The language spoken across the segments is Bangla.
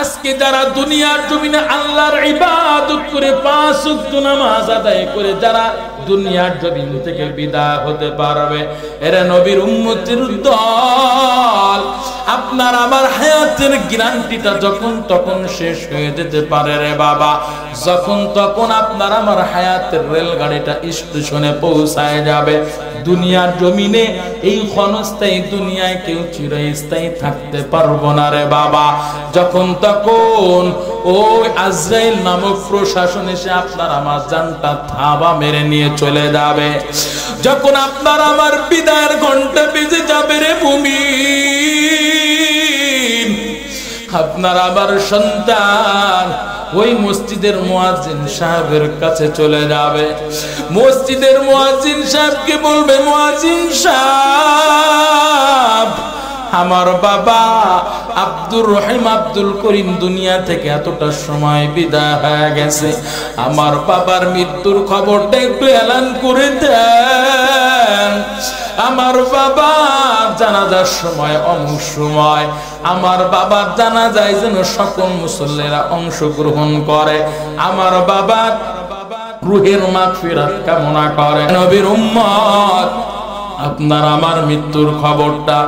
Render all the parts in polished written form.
আজকে যারা দুনিয়ার জমিনে আল্লাহর ইবাদত করে 5 ওয়াক্ত নামাজ আদায় করে যারা দুনিয়ার জমিন থেকে বিদায় হতে পারবে, এরা নবীর উম্মতের দল। আপনার আমার হায়াতের গ্যারান্টিটা যখন তখন শেষ হয়ে যেতে পারে রে বাবা। যখন তখন আপনার আমার হায়াতের রেলগাড়িটা স্টেশনে পৌঁছায় যাবে। দুনিয়ার জমিনে এই ক্ষণস্থায়ী দুনিয়ায় কেউ চিরস্থায়ী থাকতে পারবো না রে বাবা। যখন তখন ওই আজরাইল নামক প্রশাসন এসে আপনার আমার জানটা থাবা মেরে নিয়ে চলে যাবে। যখন আপনার আমার বিদায়ের ঘন্টা বেজে যাবে রে ভূমি, আপনার আবার সন্তান ওই মসজিদের মুয়াজ্জিন সাহেবের কাছে চলে যাবে। মসজিদের মুয়াজ্জিন সাহেবকে বলবে, মুয়াজ্জিন সাহেব, আমার বাবা আব্দুর রহিম আব্দুল করিম দুনিয়া থেকে এতটা সময় বিদায় হয়ে গেছে, আমার বাবার মৃত্যুর খবরটা একটু এলান করে দেন। আমার বাবা জানাজার সময় অমুক সময় আমার বাবার জানাজায় যেন সকল মুসল্লিরা অংশগ্রহণ করে, আমার বাবার রূহের মাগফিরাত কামনা করে। নবীর উম্মত, আপনার আমার মৃত্যুর খবরটা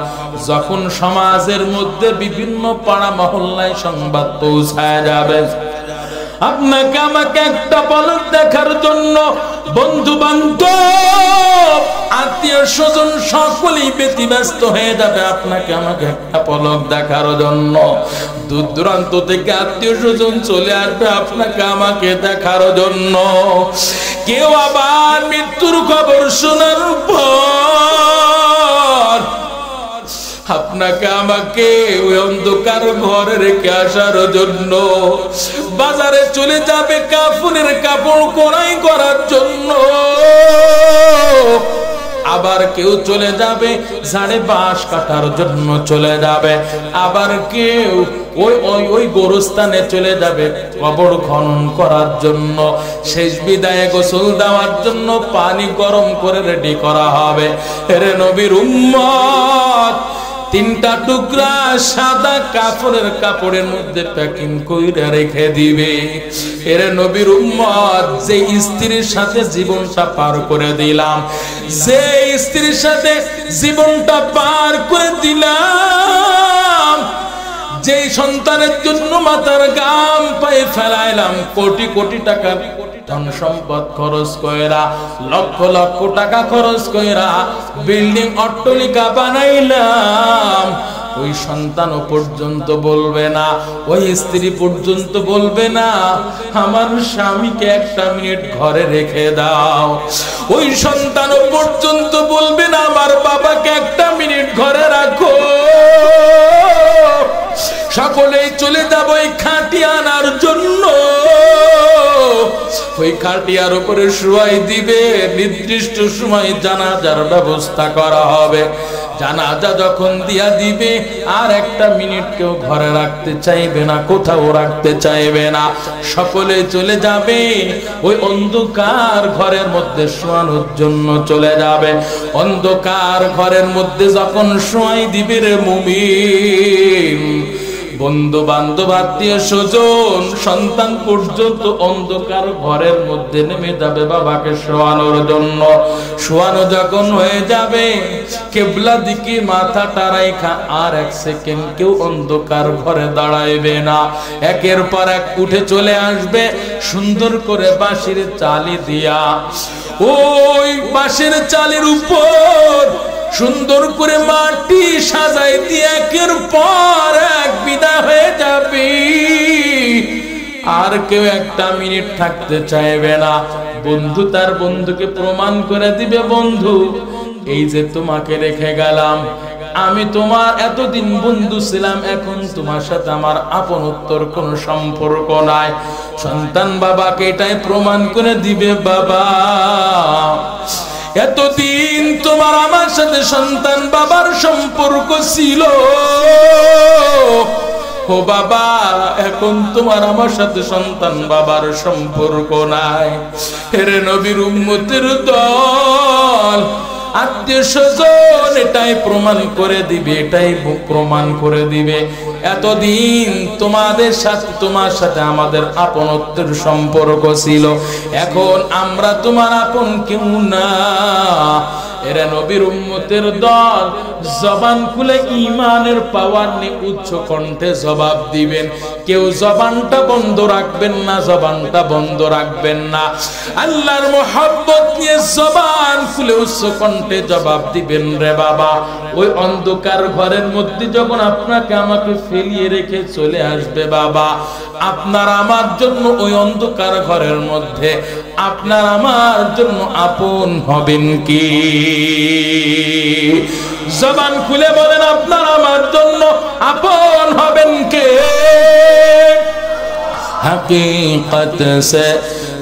যখন সমাজের মধ্যে বিভিন্ন পাড়া মহল্লায় সংবাদ পৌঁছায় যাবে, আপনাকে আমাকে একটা পলক দেখার জন্য বন্ধু বান্ধব আত্মীয় স্বজন সকলেই ব্যতিব্যস্ত হয়ে যাবে। আপনাকে আমাকে একটা পলক দেখার জন্য দূর দূরান্ত থেকে আত্মীয় স্বজন চলে আসবে আপনাকে আমাকে দেখার জন্য। কেউ আবার মৃত্যুর খবর শোনার পর আপনাকে আমাকে ওই অন্ধকার ঘরে রেখে আসার জন্য বাজারে চলে যাবে কাফনের কাপড় ক্রয় করার জন্য। আবার কেউ চলে যাবে ঝাড়ে বাঁশ কাটার জন্য চলে যাবে, আবার কেউ ওই গোরস্থানে চলে যাবে কবর খনন করার জন্য। শেষ বিদায়ে গোসল দেওয়ার জন্য পানি গরম করে রেডি করা হবে। রে নবীর উম্মত, 3টা টুকরা সাদা কাপড়ের মধ্যে প্যাকিং কইরা রেখে দিবে। এর নবীর উম্মত, যে স্ত্রীর সাথে জীবনটা পার করে দিলাম, যে স্ত্রীর সাথে জীবনটা পার করে দিলাম, যে সন্তানের জন্য মাথার ঘাম পায়ে ফেলাইলাম, কোটি কোটি টাকা ধন সম্পদ খরচ কইরা, লক্ষ লক্ষ টাকা খরচ কইরা বিল্ডিং অট্টালিকা বানাইলাম, ওই সন্তান পর্যন্ত বলবে না, ওই স্ত্রী পর্যন্ত বলবে না আমার স্বামীকে একটা মিনিট ঘরে রেখে দাও। ওই সন্তান পর্যন্ত বলবে না আমার বাবাকে একটা মিনিট ঘরে রাখো। সকলেই চলে যাবো এই খাটি আনার জন্য। ওই খাটিয়ার উপরে শুয়াই দিবে, নির্দিষ্ট সময় জানাজার ব্যবস্থা করা হবে। জানাজা যখন দিয়া দিবে আর একটা মিনিট কেউ ঘরে রাখতে চাইবে না, কোথাও রাখতে চাইবে না, সকলে চলে যাবে ওই অন্ধকার ঘরের মধ্যে শোয়ানোর জন্য চলে যাবে। অন্ধকার ঘরের মধ্যে যখন শোয়াই দিবে রে মুমিন, বন্ধু বান্ধব আত্মীয় স্বজন সন্তান পর্যন্ত অন্ধকার ঘরের মধ্যে নেমে যাবে বাবাকে শোয়ানোর জন্য। শোয়ানো যখন হয়ে যাবে, কিবলা দিকে মাথাটা রাইখা আর 1 সেকেন্ড কেউ অন্ধকার ঘরে দাঁড়াইবে না। একের পর এক উঠে চলে আসবে সুন্দর করে বাঁশের চালি দিয়া, ওই বাঁশের চালের উপর সুন্দর করে মাটি সাজাই দিয়ে একের পর এক বিদায় হয়ে যাবে। আর কেউ একটা মিনিট থাকতে চাইবে না। বন্ধু তার বন্ধুকে প্রমাণ করে দিবে, বন্ধু এই যে তোমাকে রেখে গেলাম, আমি তোমার এতদিন বন্ধু ছিলাম, এখন তোমার সাথে আমার আপনত্বর কোনো সম্পর্ক নাই। সন্তান বাবাকে এটাই প্রমাণ করে দিবে, বাবা এতদিন তোমার আমার সাথে সন্তান বাবার সম্পর্ক ছিল, ও বাবা এখন তোমার আমার সাথে সন্তান বাবার সম্পর্ক নাই। হেরে নবীর উম্মতের দল, আত্মীয় স্বজন এটাই প্রমাণ করে দিবে, এটাই প্রমাণ করে দিবে। এতদিন তোমার সাথে আমাদের আপনত্বের সম্পর্ক ছিল, এখন আমরা তোমার আপন কেউ না। এরা নবীর উম্মতের দল, জবান খুলে ঈমানের পাওয়ার নিয়ে উচ্চ কণ্ঠে জবাব দিবেন। কেউ জবানটা বন্ধ রাখবেন না, জবানটা বন্ধ রাখবেন না। আল্লাহর মহব্বত নিয়ে জবান খুলে উচ্চ কণ্ঠে জবাব দিবেন। রে বাবা, ওই অন্ধকার ঘরের মধ্যে যখন আপনাকে আমাকে ফেলিয়ে রেখে চলে আসবে বাবা, আপনার আমার জন্য ওই অন্ধকার ঘরের মধ্যে আপনার আমার জন্য আপন হবেন কি? জবান খুলে বলেন, আপনার আমার জন্য আপন হবেন কে? हकीकत से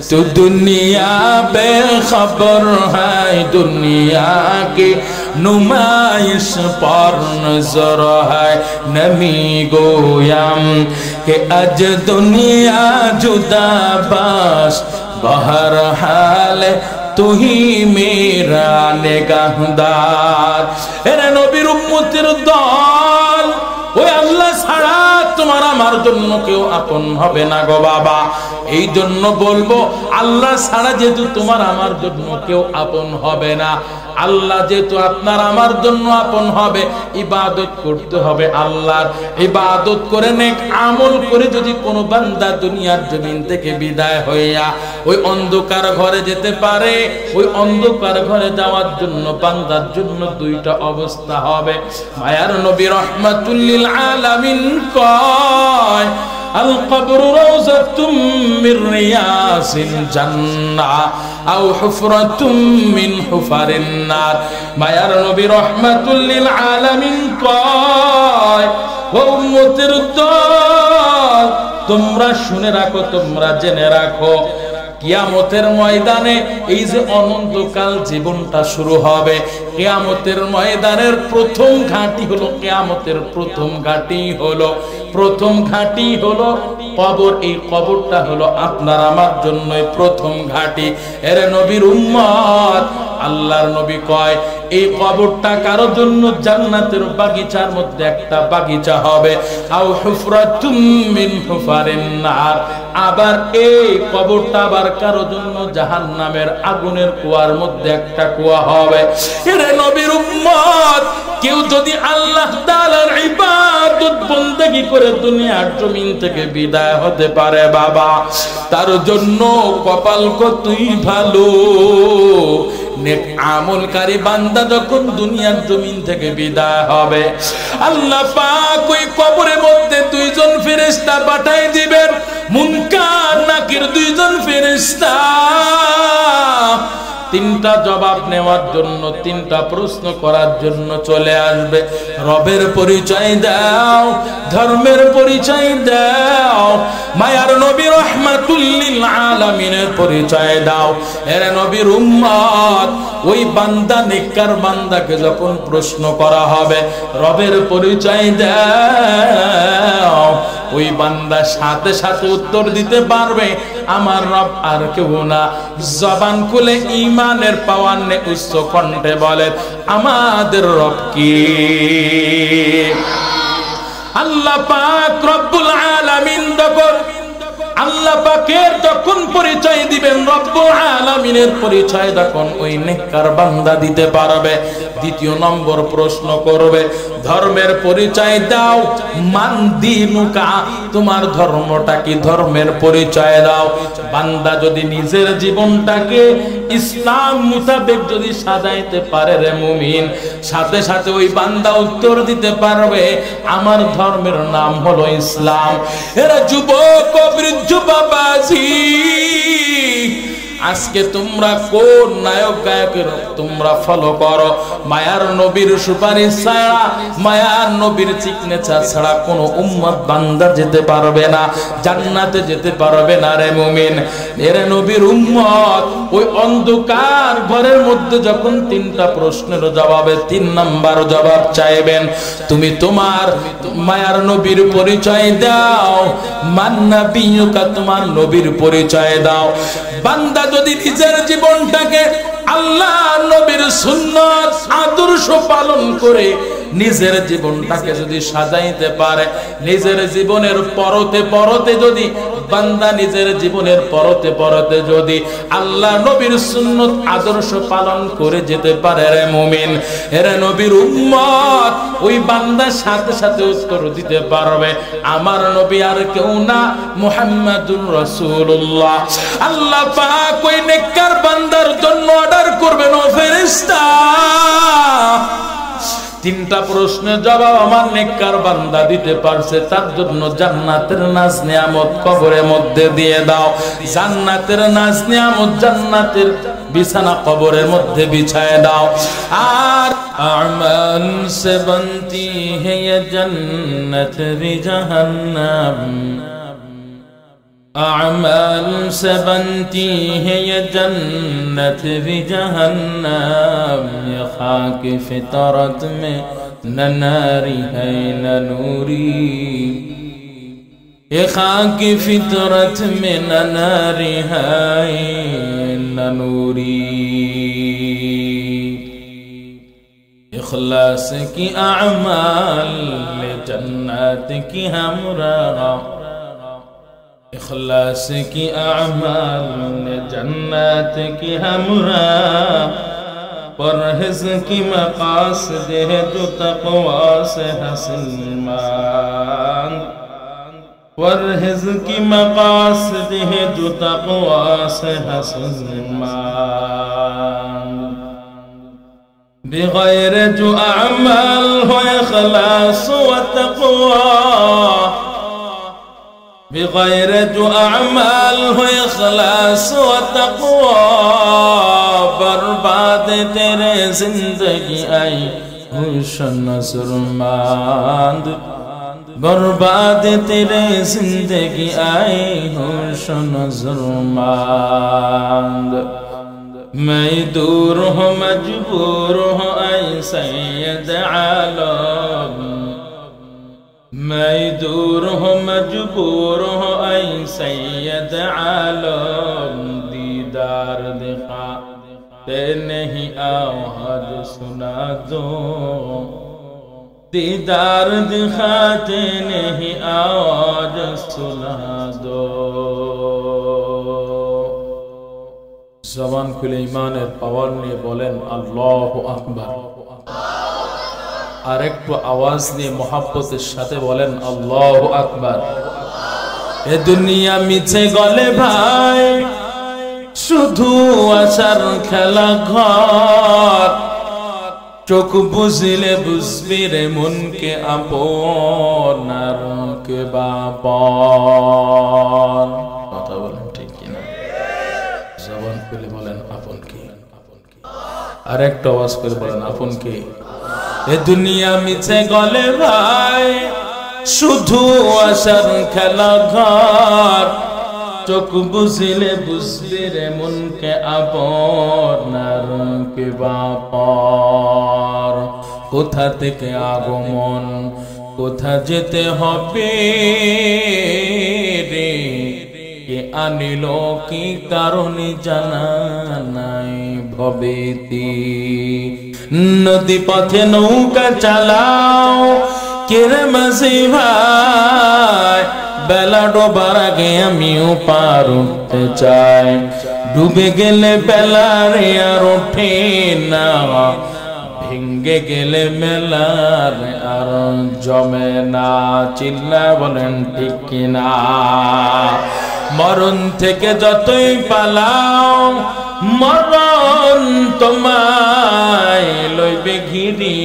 तू दुनिया बेखबर है, दुनिया की नुमाइश पर नजर है। नमी गोयम के अज दुनिया जुदा बस, बहर हाल तू ही मेरा निगाहदार। এরে নবীর উম্মতের দল, ওই আল্লাহ ছাড়া তোমার আমার জন্য কেউ আপন হবে না গো বাবা। এই জন্য বলবো, আল্লাহ ছাড়া যেহেতু তোমার আমার জন্য কেউ আপন হবে না, আল্লাহ যেহেতু আপনার আমার জন্য আপন হবে, ইবাদত করতে হবে আল্লাহর। ইবাদত করে নেক আমল করে যদি কোনো বান্দা দুনিয়ার জমিন থেকে বিদায় হইয়া ওই অন্ধকার ঘরে যেতে পারে, ওই অন্ধকার ঘরে যাওয়ার জন্য বান্দার জন্য দুইটা অবস্থা হবে। মায়ার নবী রাহমাতুল লিল আলামিন কয়, আল কবরু রাউযাতুম মির রিয়াসিল জান্নাহ আও হুফরাতুম মিন হুফারিন নার। মায়ার নবী রাহমাতুল লিল আলামিন কয়, ও উম্মতের দল, তোমরা শুনে রাখো, তোমরা জেনে রাখো, কিয়ামতের ময়দানে এই যে অনন্তকাল জীবনটা শুরু হবে, কিয়ামতের ময়দানের প্রথম ঘাঁটি হলো, কিয়ামতের প্রথম ঘাঁটি হলো কবর। এই কবরটা হলো আপনার আমার জন্য প্রথম ঘাঁটি। এর নবীর উম্মত, আল্লাহর নবী কয়, এই কবরটা কারো জন্য জান্নাতের বাগিচার মধ্যে একটা বাগিচা হবে, আও হুফরাতুম মিন হুফারিন নার। আবার এই কবরটা আবার কারো জন্য জাহান্নামের আগুনের কুয়ার মধ্যে একটা কুয়া হবে। এর নবীর উম্মত, কেউ যদি আল্লাহ তাআলার ইবাদত বন্দেগী করে দুনিয়ার জমিন থেকে বিদায় হতে পারে বাবা, তার জন্য কপাল কতই ভালো। নেক আমলকারী বান্দা যখন দুনিয়ার জমিন থেকে বিদায় হবে, আল্লাহ পাক ওই কবরের মধ্যে দুইজন ফেরেশতা পাঠিয়ে দিবেন, মুনকার নাকির দুইজন ফেরেশতা। তিনটা জবাব নেওয়ার জন্য, তিনটা প্রশ্ন করার জন্য চলে আসবে। রবের পরিচয় দাও, ধর্মের পরিচয় দাও, মায়ার নবী রাহমাতুল লিল আলামিনের পরিচয় দাও। এর নবীর উম্মত, ওই বান্দা, নেককার বান্দাকে যখন প্রশ্ন করা হবে রবের পরিচয় দাও, ওই বান্দা সাথে সাথে উত্তর দিতে পারবে, আমার রব আর কেউ না। জবান খুলে ঈমানের পাওয়ার নে উচ্চ কণ্ঠে বলেন, আমাদের রব কি? আল্লাহ পাক রব্বুল আলামিন। যখন আল্লাহ পাকের যখন পরিচয় দিবেন, রব্বুল আলামিনের পরিচয় যখন ওই নেককার বান্দা দিতে পারবে, দ্বিতীয় নম্বর প্রশ্ন করবে, ধর্মের পরিচয় দাও, মান দিনুকা, তোমার ধর্মটা কি? ধর্মের পরিচয় দাও। বান্দা যদি নিজের জীবনটাকে ইসলাম মোতাবেক যদি সাজাইতে পারে রে মুমিন, সাথে সাথে ওই বান্দা উত্তর দিতে পারবে, আমার ধর্মের নাম হলো ইসলাম। এরা যুবক বৃদ্ধ বাবাজি, আজকে তোমরা কোন নায়ক গায়কের তোমরা ফলো করো? মায়ার নবীর সুপারিশ ছাড়া, মায়ার নবীর সিগনেচার ছাড়া কোন উম্মত বান্দা যেতে পারবে না, জান্নাতে যেতে পারবে না রে মুমিন। এর নবীর উম্মত ওই অন্ধকার ঘরের মধ্যে যখন তিনটা প্রশ্নের জবাবে 3 নাম্বার জবাব চাইবেন, তুমি তোমার মায়ার নবীর পরিচয় দাও, মান নবিয়ুকা, তোমার নবীর পরিচয় দাও। বান্দা যদি নিজের জীবনটাকে আল্লাহ নবীর সুন্নাত আদর্শ পালন করে নিজের জীবনটাকে যদি সাজাইতে পারে, নিজের জীবনের পরতে পরতে যদি বান্দা নিজের জীবনের পরতে পরতে যদি আল্লাহ নবীর সুন্নত আদর্শ পালন করে যেতে পারে, রে মুমিন, এরে নবীর উম্মত, ওই বান্দা সাথে সাথে উত্তর দিতে পারবে আমার নবী আর কেউ না, মুহাম্মাদুর রাসূলুল্লাহ। আল্লাহ পাক ওই নেককার বান্দার জন্য অর্ডার করবেন, ও ফেরেশতা, তিনটা প্রশ্নের জবাব আমার নেককার বান্দা দিতে পারছে, তার জন্য জান্নাতের নাজ নিয়ামত কবরের মধ্যে দিয়ে দাও। জান্নাতের নাজ নিয়ামত, জান্নাতের বিছানা কবরের মধ্যে বিছায় দাও। আর আমাল সে বনতি হে ये जन्नत भी जहन्नम, अमाल से बनती है ये जन्नत भी जहन्नम, ये खाक फितरत में न नारी है न नूरी, ये खाक फितरत में न नारी है न नूरी। इखलास की अमाल जन्नत की हमरा, इखलास की अमाल जन्नत की हमरा, परहेज़ की मक़ासिद है जो तक़वा से हासिल मान, परहेज़ की मक़ासिद है जो तक़वा से हासिल मान। बग़ैर जो अमाल हो इखलास व तक़वा, बग़ैर जो अमाल हो इखलास व तक़वा, बर्बाद तेरे जिंदगी आई हुस्न-ओ-नज़्र-मंद, बर्बाद तेरे जिंदगी आई हुस्न-ओ-नज़्र-मंद। मैं दूर हूँ मजबूर हूँ ऐ सैयद आलम, मैं दूर हूँ मजबूर हूँ ऐ सैयद आलम, दीदार दिखाते नहीं आवाज सुना दो, दीदार दिखाते नहीं आवाज सुना दो। जबान खुले ईमानेर पावर निये बोलें अल्लाहु আকবার, আর একটু আওয়াজ নিয়ে মোহাব্বতের সাথে বলেন আল্লাহু আকবার। এ দুনিয়া মিছে গলে ভাই, শুধু আশার খেলা ঘর, চোখ বুঝিলে বুঝবি রে মনকে আপন আর কে বাপন। কথা বলেন ঠিক কিনা? জবান খুলে বলেন আপন কি? আর একটু আওয়াজ করে বলেন আপন কি? এ দুনিয়া মিছে গলে ভাই, শুধু আশার খেলা ঘর, চোখ বুঝিলে বুঝবি রে মনকে আপন আর কে বাপর। কোথা থেকে আগমন, কোথা যেতে হবে রে, কে আনিল কি কারণে জানা নাই ভবেতি। নদী পথে নৌকা চালাও কেরে মাঝি ভাই, বেলা ডোবার আগে আমিও পার উঠতে চাই, ডুবে গেলে বেলা রে আর ওঠে না, ভেঙ্গে গেলে মেলা রে আর জমে না। চিল্লা বলেন ঠিক কিনা? মরণ থেকে যতই পালাও, মরণ তোমায় লইবে ঘিরি,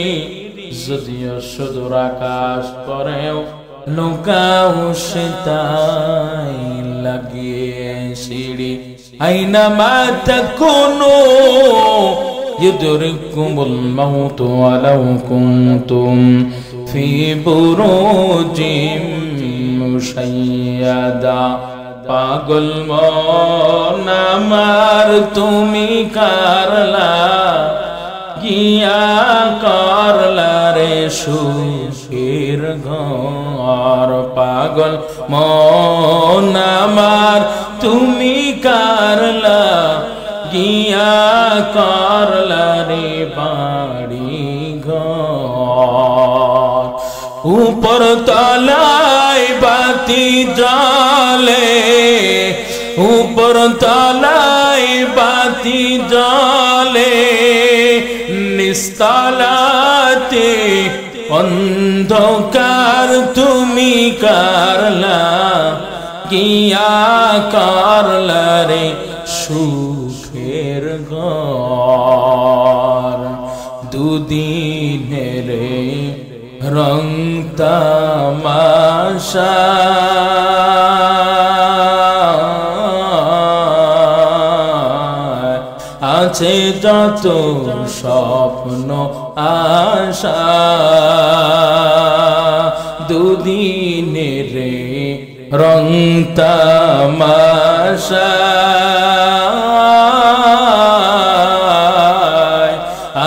যদিও সুদূর আকাশ পরেও নৌকাও সে তাই লাগিয়ে সিঁড়ি। আইনা মা তাকুনু ইউদরিকুমুল মাউতু ওয়ালাউ কুনতুম ফি বুরুজিম মুশাইয়াদা। পাগল মন আমার তুমি কারলা, গিয়া করলা রে সুখের ঘর। পাগল মন আমার তুমি কারলা, গিয়া করলা রে বাড়ি ঘর। উপর তলায় বাতি জ্বলে, উপর তলায় বাতি জ্বলে, নিস্তলাতে অন্ধকার তুমি কারলা, কিয়া করলা রে সুখের ঘর। দুদিনের রং তামাশা আছে যত স্বপ্ন আশা, দুদিনের রং তামাশা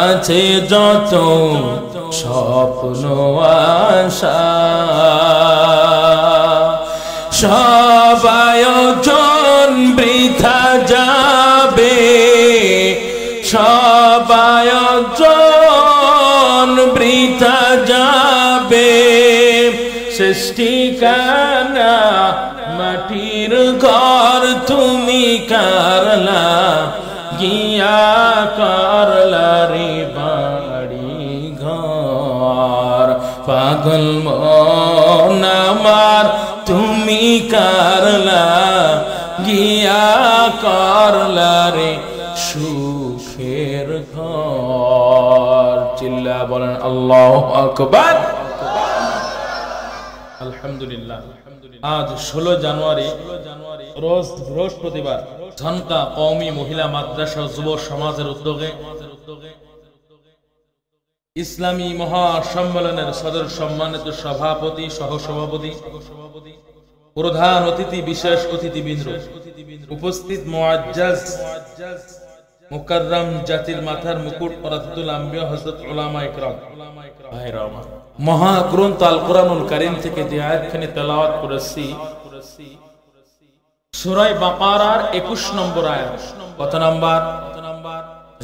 আছে যত স্বপ্ন আশা। সব আয়োজন বৃথা যাবে, সব আয়োজন বৃথা যাবে, শেষ ঠিকানা মাটির ঘর তুমি কারলা, গিয়া করলা রে বাড়ি ঘর। পাগল মন আমার তুমি কারলা, গিয়া করলা রে সুখের ঘর। চিল্লা বলেন আল্লাহু আকবার। আলহামদুলিল্লাহ। আজ 16 জানুয়ারি রোজ বৃহস্পতিবার ঝনকা কওমি মহিলা মাদ্রাসা যুব সমাজের উদ্যোগে ইসলামী মহাসম্মেলনের সদর সম্মানিত সভাপতি, সহসভাপতি, প্রধান অতিথি, বিশেষ অতিথিবৃন্দ, উপস্থিত মুআজ্জাজ মুকাররম জাতির মাথার মুকুট ওয়ারাসাতুল আম্বিয়া হযরত উলামা ইকরাম, মহাগ্রন্থ আল কোরআনুল কারীম থেকে যে আয়াতখানি তেলাওয়াত করেছি, সূরা বাকারার 21 নম্বর আয়াত। কত নাম্বার?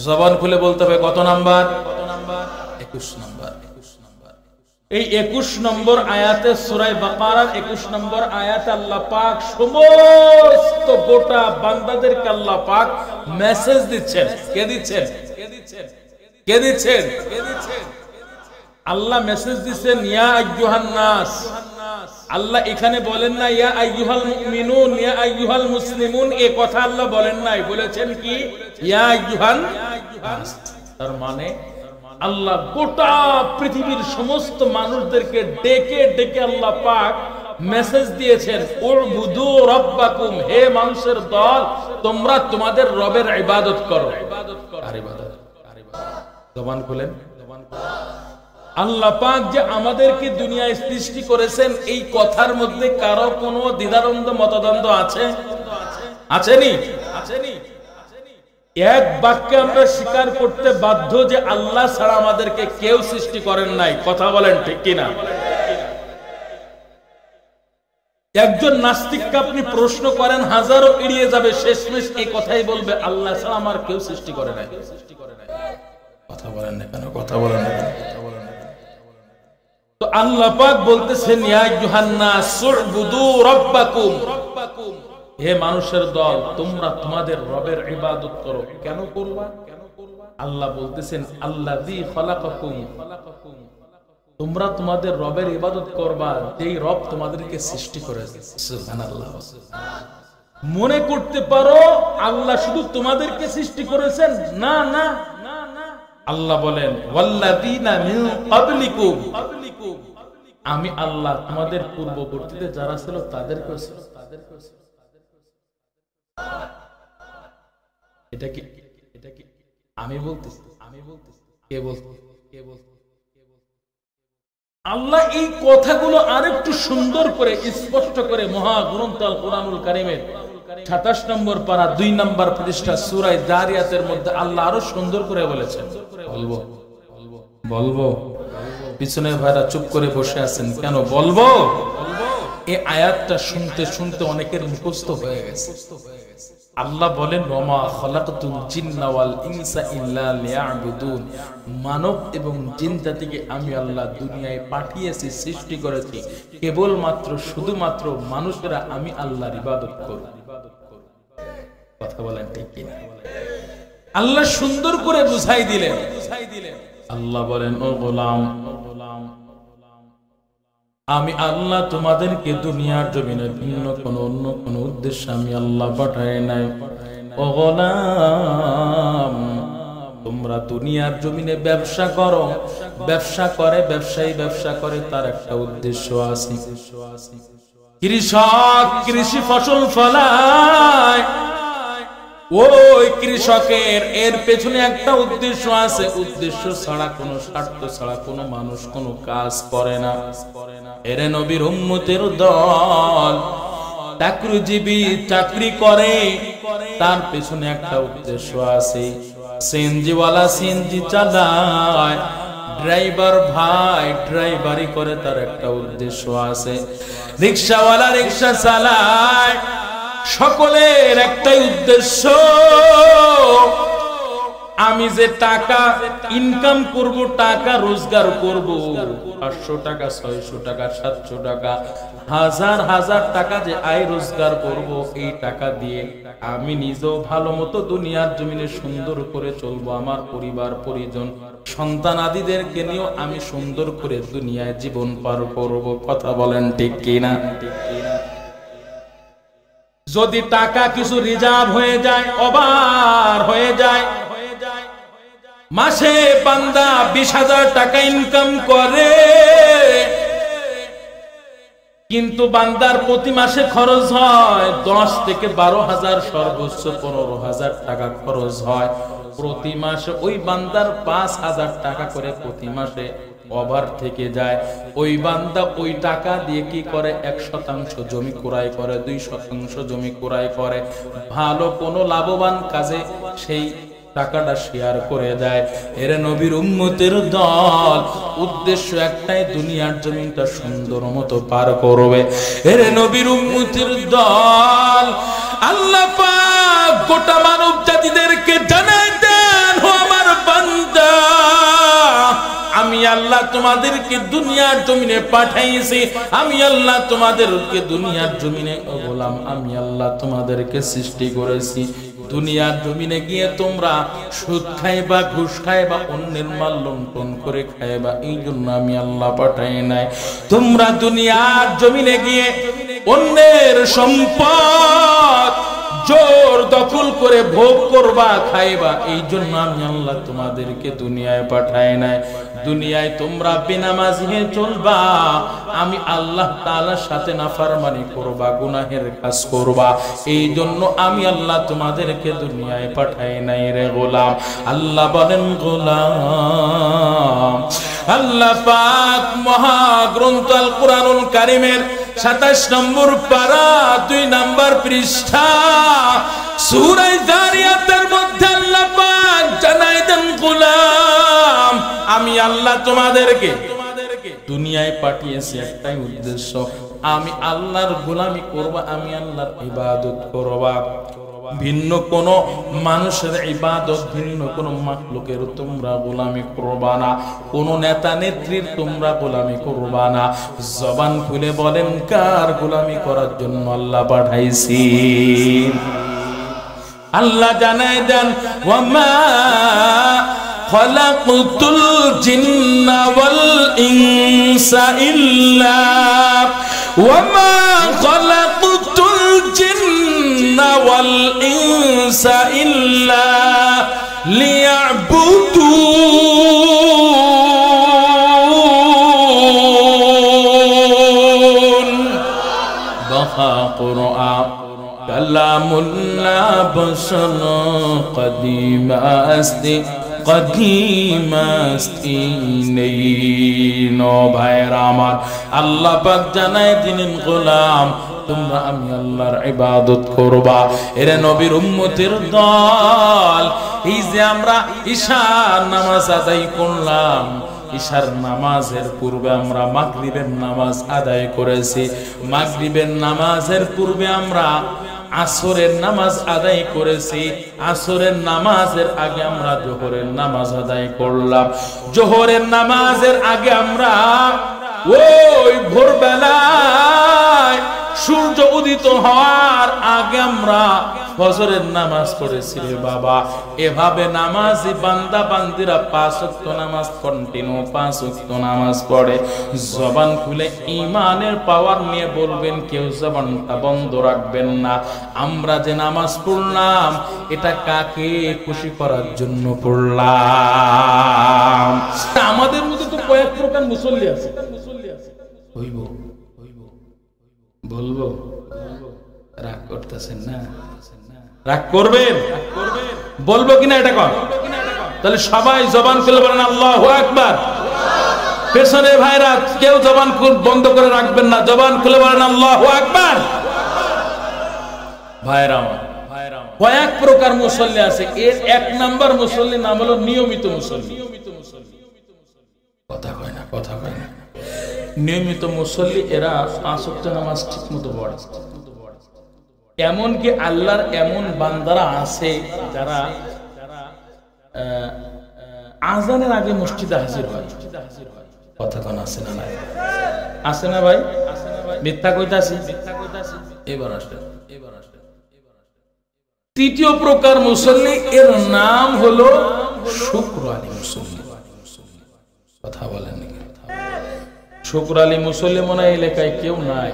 জবান খুলে বলতে হবে কত নাম্বার? 21 নাম্বার। এই 21 নম্বর আয়াতে, সূরা বাকারার 21 নম্বর আয়াতে আল্লাহ পাক সমস্ত গোটা বান্দাদেরকে আল্লাহ পাক মেসেজ দিচ্ছেন। কে দিচ্ছেন? কে দিচ্ছেন? আল্লাহ মেসেজ দিচ্ছেন, ইয়া আইয়ুহান নাস। আল্লাহ এখানে বলেন না ইয়া আইয়ুহাল মুমিনুন, ইয়া আইয়ুহাল মুসলিমুন, এই কথা আল্লাহ বলেন নাই, বলেছেন কি ইয়া আইয়ুহান নাস। তার মানে আল্লাহ গোটা পৃথিবীর সমস্ত মানুষদেরকে ডেকে ডেকে আল্লাহ পাক মেসেজ দিয়েছেন, উবুদু রাব্বাকুম, হে মানুষের দল, তোমরা তোমাদের রবের ইবাদত করো। আর ইবাদত, জবান খুলেন। আল্লাহ পাক যে আমাদেরকে দুনিয়ায় সৃষ্টি করেছেন, এই কথার মধ্যে কারো কোনো দ্বিধাদ্বন্দ্ব মতদ্বন্দ্ব আছে? আছেনি? এক বাক্যে আমরা স্বীকার করতে বাধ্য যে আল্লাহ ছাড়া আমাদেরকে কেউ সৃষ্টি করেন নাই। কথা বলেন ঠিক কিনা? একজন নাস্তিককে আপনি প্রশ্ন করেন, হাজারো এড়িয়ে যাবে, শেষমেশ এই কথাই বলবে, আল্লাহ ছাড়া আমার কেউ সৃষ্টি করে নাই। কথা বলেন না কেন? কথা বলেন না কেন? তো আল্লাহ পাক বলতেছেন, ইয়া আইয়ুহান নাস উবুদু রাব্বাকুম, হে মানুষের দল, তোমরা তোমাদের রবের ইবাদত করো। কেন করবা? আল্লাহ বলতেছেন, আল্লাযী খালাকাকুম, তোমরা তোমাদের রবের ইবাদত করবা যেই রব তোমাদেরকে সৃষ্টি করেছে। সুবহানাল্লাহ। মনে করতে পারো আল্লাহ শুধু তোমাদেরকে সৃষ্টি করেছেন? না না, আল্লাহ বলেন, ওয়াল্লাযীনা মিন ক্বাবলিকুম, আমি আল্লাহ তোমাদের পূর্ববর্তীতে যারা ছিল তাদেরকেও ছিল। এটা কি আমি বলতেছি? কে বলতেছি? আল্লাহ এই কথাগুলো আরেকটু সুন্দর করে স্পষ্ট করে মহাগ্রন্থ আল কোরআনুল কারীমের 27 নম্বর পারা 2 নম্বর পৃষ্ঠা সূরা যারিয়াতের মধ্যে আল্লাহ আরো সুন্দর করে বলেছেন। বলবো পিছনে ভাইরা চুপ করে বসে আছেন কেন? বলবো। এই আয়াতটা শুনতে শুনতে অনেকের মুখস্থ হয়ে গেছে। আল্লাহ বলেন ওমা খালাকতুল জিন্না ওয়াল ইনসা ইল্লা লিয়াবুদুন, মানব এবং জিন জাতিকে আমি আল্লাহ দুনিয়ায় পাঠিয়েছি, সৃষ্টি করেছি কেবলমাত্র শুধুমাত্র মানুষেরা আমি আল্লাহর ইবাদত করব। কথা বলেন ঠিক কিনা? আল্লাহ সুন্দর করে বুঝাই দিলেন। আল্লাহ বলেন ও গোলাম, আমি আল্লাহ তোমাদেরকে দুনিয়ার জমিনে ভিন্ন কোন অন্য কোন উদ্দেশ্যে আমি আল্লাহ পাঠাই নাই। ও গোলাম, তোমরা দুনিয়ার জমিনে ব্যবসা করো, ব্যবসা করে ব্যবসায়ী ব্যবসা করে তার একটা উদ্দেশ্য আছে। কৃষক কৃষি ফসল ফলায়, ওই কৃষকের এর পেছনে একটা উদ্দেশ্য আছে। উদ্দেশ্য ছাড়া কোনো স্বার্থ ছাড়া কোনো মানুষ কোনো কাজ করে না। এরে নবীর উম্মতের দল চাকরিজীবী চাকরি করে, তার পেছনে একটা উদ্দেশ্য আছে। সিএনজিওয়ালা সিএনজি চালায়, ড্রাইভার ভাই ড্রাইভারি করে তার একটা উদ্দেশ্য আছে। রিকশাওয়ালা রিকশা চালায়, সকলের একটাই উদ্দেশ্য, আমি যে টাকা ইনকাম করব, টাকা রোজগার করব, 500 টাকা 600 টাকা 700 টাকা হাজার হাজার টাকা যে আয় রোজগার করব, এই টাকা দিয়ে আমি নিজেও ভালো মতো দুনিয়ার জমিনে সুন্দর করে চলবো, আমার পরিবার পরিজন সন্তান আদিদেরকে নিয়েও আমি সুন্দর করে দুনিয়ায় জীবন পার করব। কথা বলেন ঠিক কিনা? যদি টাকা কিছু রিজার্ভ হয়ে যায়, ওভার হয়ে যায়, মাসে বান্দা 20,000 টাকা ইনকাম করে, কিন্তু বান্দার প্রতি মাসে খরচ হয় 10 থেকে 12,000, সর্বোচ্চ 15,000 টাকা খরচ হয় প্রতি মাসে। ওই বান্দার 5,000 টাকা করে প্রতি মাসে ওভার থেকে যায়। ওই বান্দা ওই টাকা দিয়ে কি করে? 1% জমি ক্রয় করে, 2% জমি ক্রয় করে, ভালো কোনো লাভবান কাজে সেই টাকাটা শেয়ার করে দেয়। এর নবীর উম্মতের দল উদ্দেশ্য একটাই, দুনিয়ার জমিনটা সুন্দর মতো পার করবে। এর নবীর উম্মতের দল আল্লাহ পাক গোটা মানব জাতিদেরকে জানাই দেন, ও আমার বান্দা, আমি আল্লাহ তোমাদেরকে দুনিয়ার জমিনে পাঠাইছি, আমি আল্লাহ তোমাদেরকে দুনিয়ার জমিনে বললাম, আমি আল্লাহ তোমাদেরকে সৃষ্টি করেছি। দুনিয়ার জমিনে গিয়ে তোমরা সুদ খাইবা, ঘুষ খাইবা, অন্যের মাল লুণ্ঠন করে খাইবা, এই জন্য আমি আল্লাহ পাঠাই নাই। তোমরা দুনিয়ার জমিনে গিয়ে অন্যের সম্পদ জোর দখল করে ভোগ করবা, খাইবা, এই জন্য আমি আল্লাহ তোমাদেরকে দুনিয়ায় পাঠাই নাই। দুনিয়ায় তোমরা বেনামাজি হয়ে চলবা, আমি আল্লাহ তাআলার সাথে নাফরমানি করবা, গুনাহের কাজ করবা, এই জন্য আমি আল্লাহ তোমাদেরকে দুনিয়ায় পাঠাই নাই রে গোলাম। আল্লাহ বলেন গোলাম, আল্লাহ পাক মহাগ্রন্থ আল কুরআনুল কারীমের 27 নম্বর পারা 2 নম্বর পৃষ্ঠা সূরা যারিয়াতের মধ্যে আল্লাহ পাক জানাই দেন, গোলাম আমি আল্লাহ তোমাদেরকে দুনিয়ায় পাঠিয়েছি একটাই উদ্দেশ্য, আমি আল্লাহর গোলামি করবা, আমি আল্লাহর ইবাদত করবা। ভিন্ন কোন মানুষের ইবাদত, ভিন্ন কোন মাখলুকের তোমরা গোলামি করবা না, কোন নেতা নেত্রীর তোমরা গোলামি করবা না। জবান খুলে বলেন, কার গোলামি করার জন্য আল্লাহ পাঠাইছি? আল্লাহ জানাই দেন, ওয়ামা খালাকুতুল জিন্না ওয়াল ইনসা ইল্লা ওয়ামা খালাকুতুল জিন্না ওয়াল ইনসা ইল্লা লিয়াবুদুন। বাহা কুরআন কালামুল্লাহ বসন কদিম আস্তি কদিম আস্তি নেই। নো ভাইরা আমার, আল্লাহ পাক জানাই দিলেন, গোলাম তোমরা আমি আল্লাহর ইবাদত করবা। এরে নবীর উম্মতের দল, এই যে আমরা ঈশার নামাজ আদায় করলাম, ঈশার নামাজের পূর্বে আমরা মাগরিবের নামাজ আদায় করেছি, মাগরিবের নামাজের পূর্বে আমরা আসরের নামাজ আদায় করেছি, আসরের নামাজের আগে আমরা জোহরের নামাজ আদায় করলাম, জোহরের নামাজের আগে আমরা ওই ভোরবেলায় সূর্য উদিত হওয়ার আগে আমরা ফজরের নামাজ পড়েছি রে বাবা। এভাবে নামাজি বান্দা বান্দিরা 5 ওয়াক্ত নামাজ কন্টিনিউ 5 ওয়াক্ত নামাজ পড়ে। জবান খুলে ঈমানের পাওয়ার নিয়ে বলবেন, কেউ জবানটা বন্ধ রাখবেন না। আমরা যে নামাজ পড়লাম এটা কাকে খুশি করার জন্য পড়লাম? আমাদের মধ্যে তো কয়েক প্রকার মুসল্লি আছে। হইব বলবো, রাগ করতেছেন না? রাগ করবেন? বলবো কিনা এটা কর। তাহলে সবাই জবান খুলে বলেন আল্লাহু আকবার। পেছনে ভাইরা কেউ জবান বন্ধ করে রাখবেন না, জবান খুলে বলেন আল্লাহু আকবার। ভাইরা কয়েক প্রকার মুসল্লি আছে। এর 1 নাম্বার মুসল্লি নাম হলো নিয়মিত মুসল্লি। কথা কয় না, কথা কয় না। নিয়মিত মুসল্লি এরা 5 ওয়াক্ত নামাজ ঠিক মতো পড়ে। এমনকি আল্লাহর এমন বান্দারা আছে যারা আজানের আগে মসজিদে হাজির হয়। কথা কোন আছে না? নাই আছে না ভাই? মিথ্যা কইতাছি? এবার আসলে তৃতীয় প্রকার মুসল্লি, এর নাম হলো শুকর আলী মুসল্লি। কথা বলেন নাকি? শুকর আলী মুসল্লি মনে হয় এলাকায় কেউ নাই।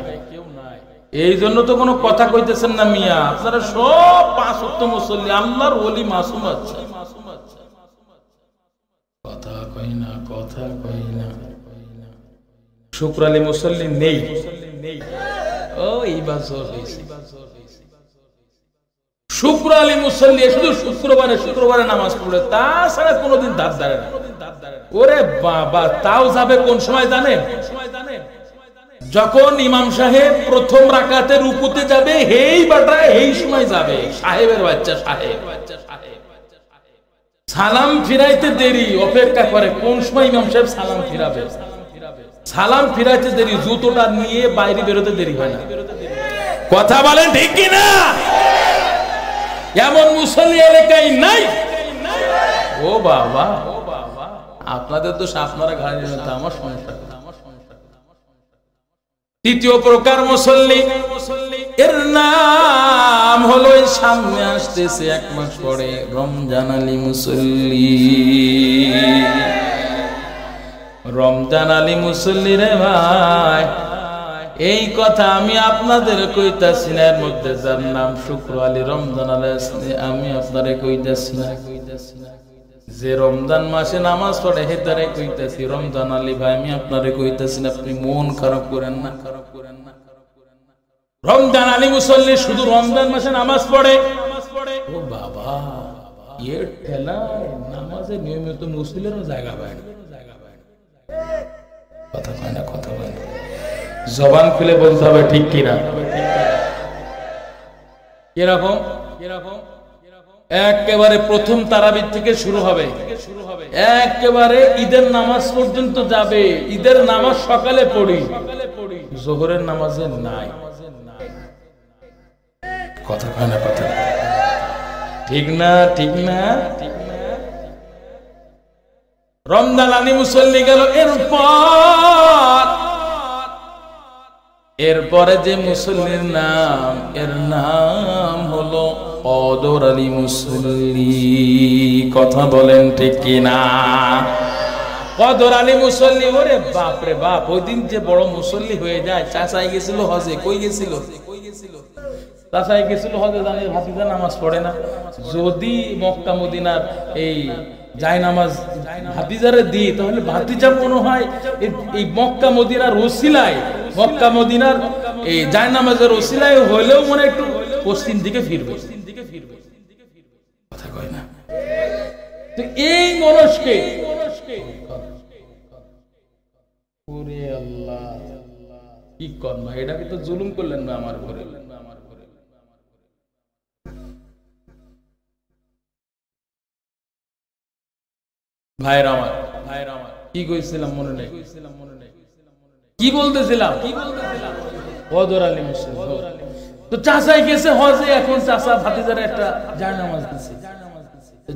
এই জন্য তো কোনো কথা কইতেছেন না মিয়া। আপনারা সব 5 ওয়াক্ত মুসল্লি, আল্লাহর ওলি, মাসুম আছে। কথা কই না, কথা কই না। শুকর আলী মুসল্লি নেই। ও এইবার জোর হইছে। শুকর আলী মুসল্লি শুধু শুক্রবারে নামাজ পড়ে, তাছাড়া কোনোদিন দাঁত দাঁড়ায় না। ওরে বাবা, তাও যাবে কোন সময় জানেন? যখন ইমাম সাহেব প্রথম রাকাতে রুকুতে যাবে, হেই বাটা এই সময় যাবে। সাহেবের বাচ্চা সাহেব সালাম ফিরাইতে দেরি, অপেক্ষা করে কোন সময় ইমাম সাহেব সালাম ফিরাবে। সালাম ফিরাইতে দেরি, জুতোটা নিয়ে বাইরে বেরোতে দেরি হয় না। কথা বলেন ঠিক কি না? এমন মুসল্লি এলাকায় নাই। ও বাবা, আপনাদের তো আপনারা ঘাড়ে নিতে, আমার সমস্যা। তৃতীয় প্রকার মুসল্লি, এর নাম হলো সামনে আসতেছে 1 মাস পরে রমজান আলী মুসল্লি। রমজান আলী মুসল্লি রে ভাই, এই কথা আমি আপনাদের কইতাছি না। এর মধ্যে যার নাম শুক্র আলী, রমজান আলী আমি আপনারে কইতাছি না। যে রমজান মাসে নামাজ পড়ে হেতারে কইতাছি। রমজান আলী ভাই আমি আপনারে কইতাছি না, আপনি মন খারাপ করেন না। রমজান আলী মুসল্লি শুধু রমজান মাসে নামাজ পড়ে। ও বাবা, এর ঠেলায় নামাজে নিয়মিত মুসল্লিরও জায়গা পায় না। কথা কয় না, কথা কয় না। জবান খুলে বলতে হবে ঠিক কিনা? এরকম একেবারে প্রথম তারাবির থেকে শুরু হবে, একেবারে ঈদের নামাজ পর্যন্ত যাবে। ঈদের নামাজ সকালে পড়ি, জোহরের নামাজে নাই। কথা কয় না, কথা ঠিক না? ঠিক না? রমজান আলী মুসল্লি গেল। এরপরে যে মুসল্লির নাম, এর নাম হলো কদর আলী মুসল্লি। কথা বলেন ঠিক কিনা? কদর আলী মুসল্লি, ওরে বাপ রে বাপ, ওই দিন যে বড় মুসল্লি হয়ে যায়। চাচাই গেছিল হজে, কই গেছিল? চাচাই গেছিল হজে, জানে ভাতিজা নামাজ পড়ে না। যদি মক্কা মদিনার এই যায় নামাজ ভাতিজারে দিই, তাহলে ভাতিজা মনে হয় এই মক্কা মদিনার ওসিলায়, মক্কা মদিনার এই যায় নামাজের ওসিলায় হলেও মনে একটু পশ্চিম দিকে ফিরবে। কথা কয় না? তো এই মানুষকে ওরে আল্লাহ কি কর না, এটাকে তো জুলুম করলেন না আমার ঘরে। ভাইরা আমার, কি কইছিলাম মনে নেই? কি বলতেছিলাম? কদর আলী মুসল্লি। তো চাচাই গেছে হজে, এখন চাচা ভাতিজারে একটা জায়নামাজ দিছে,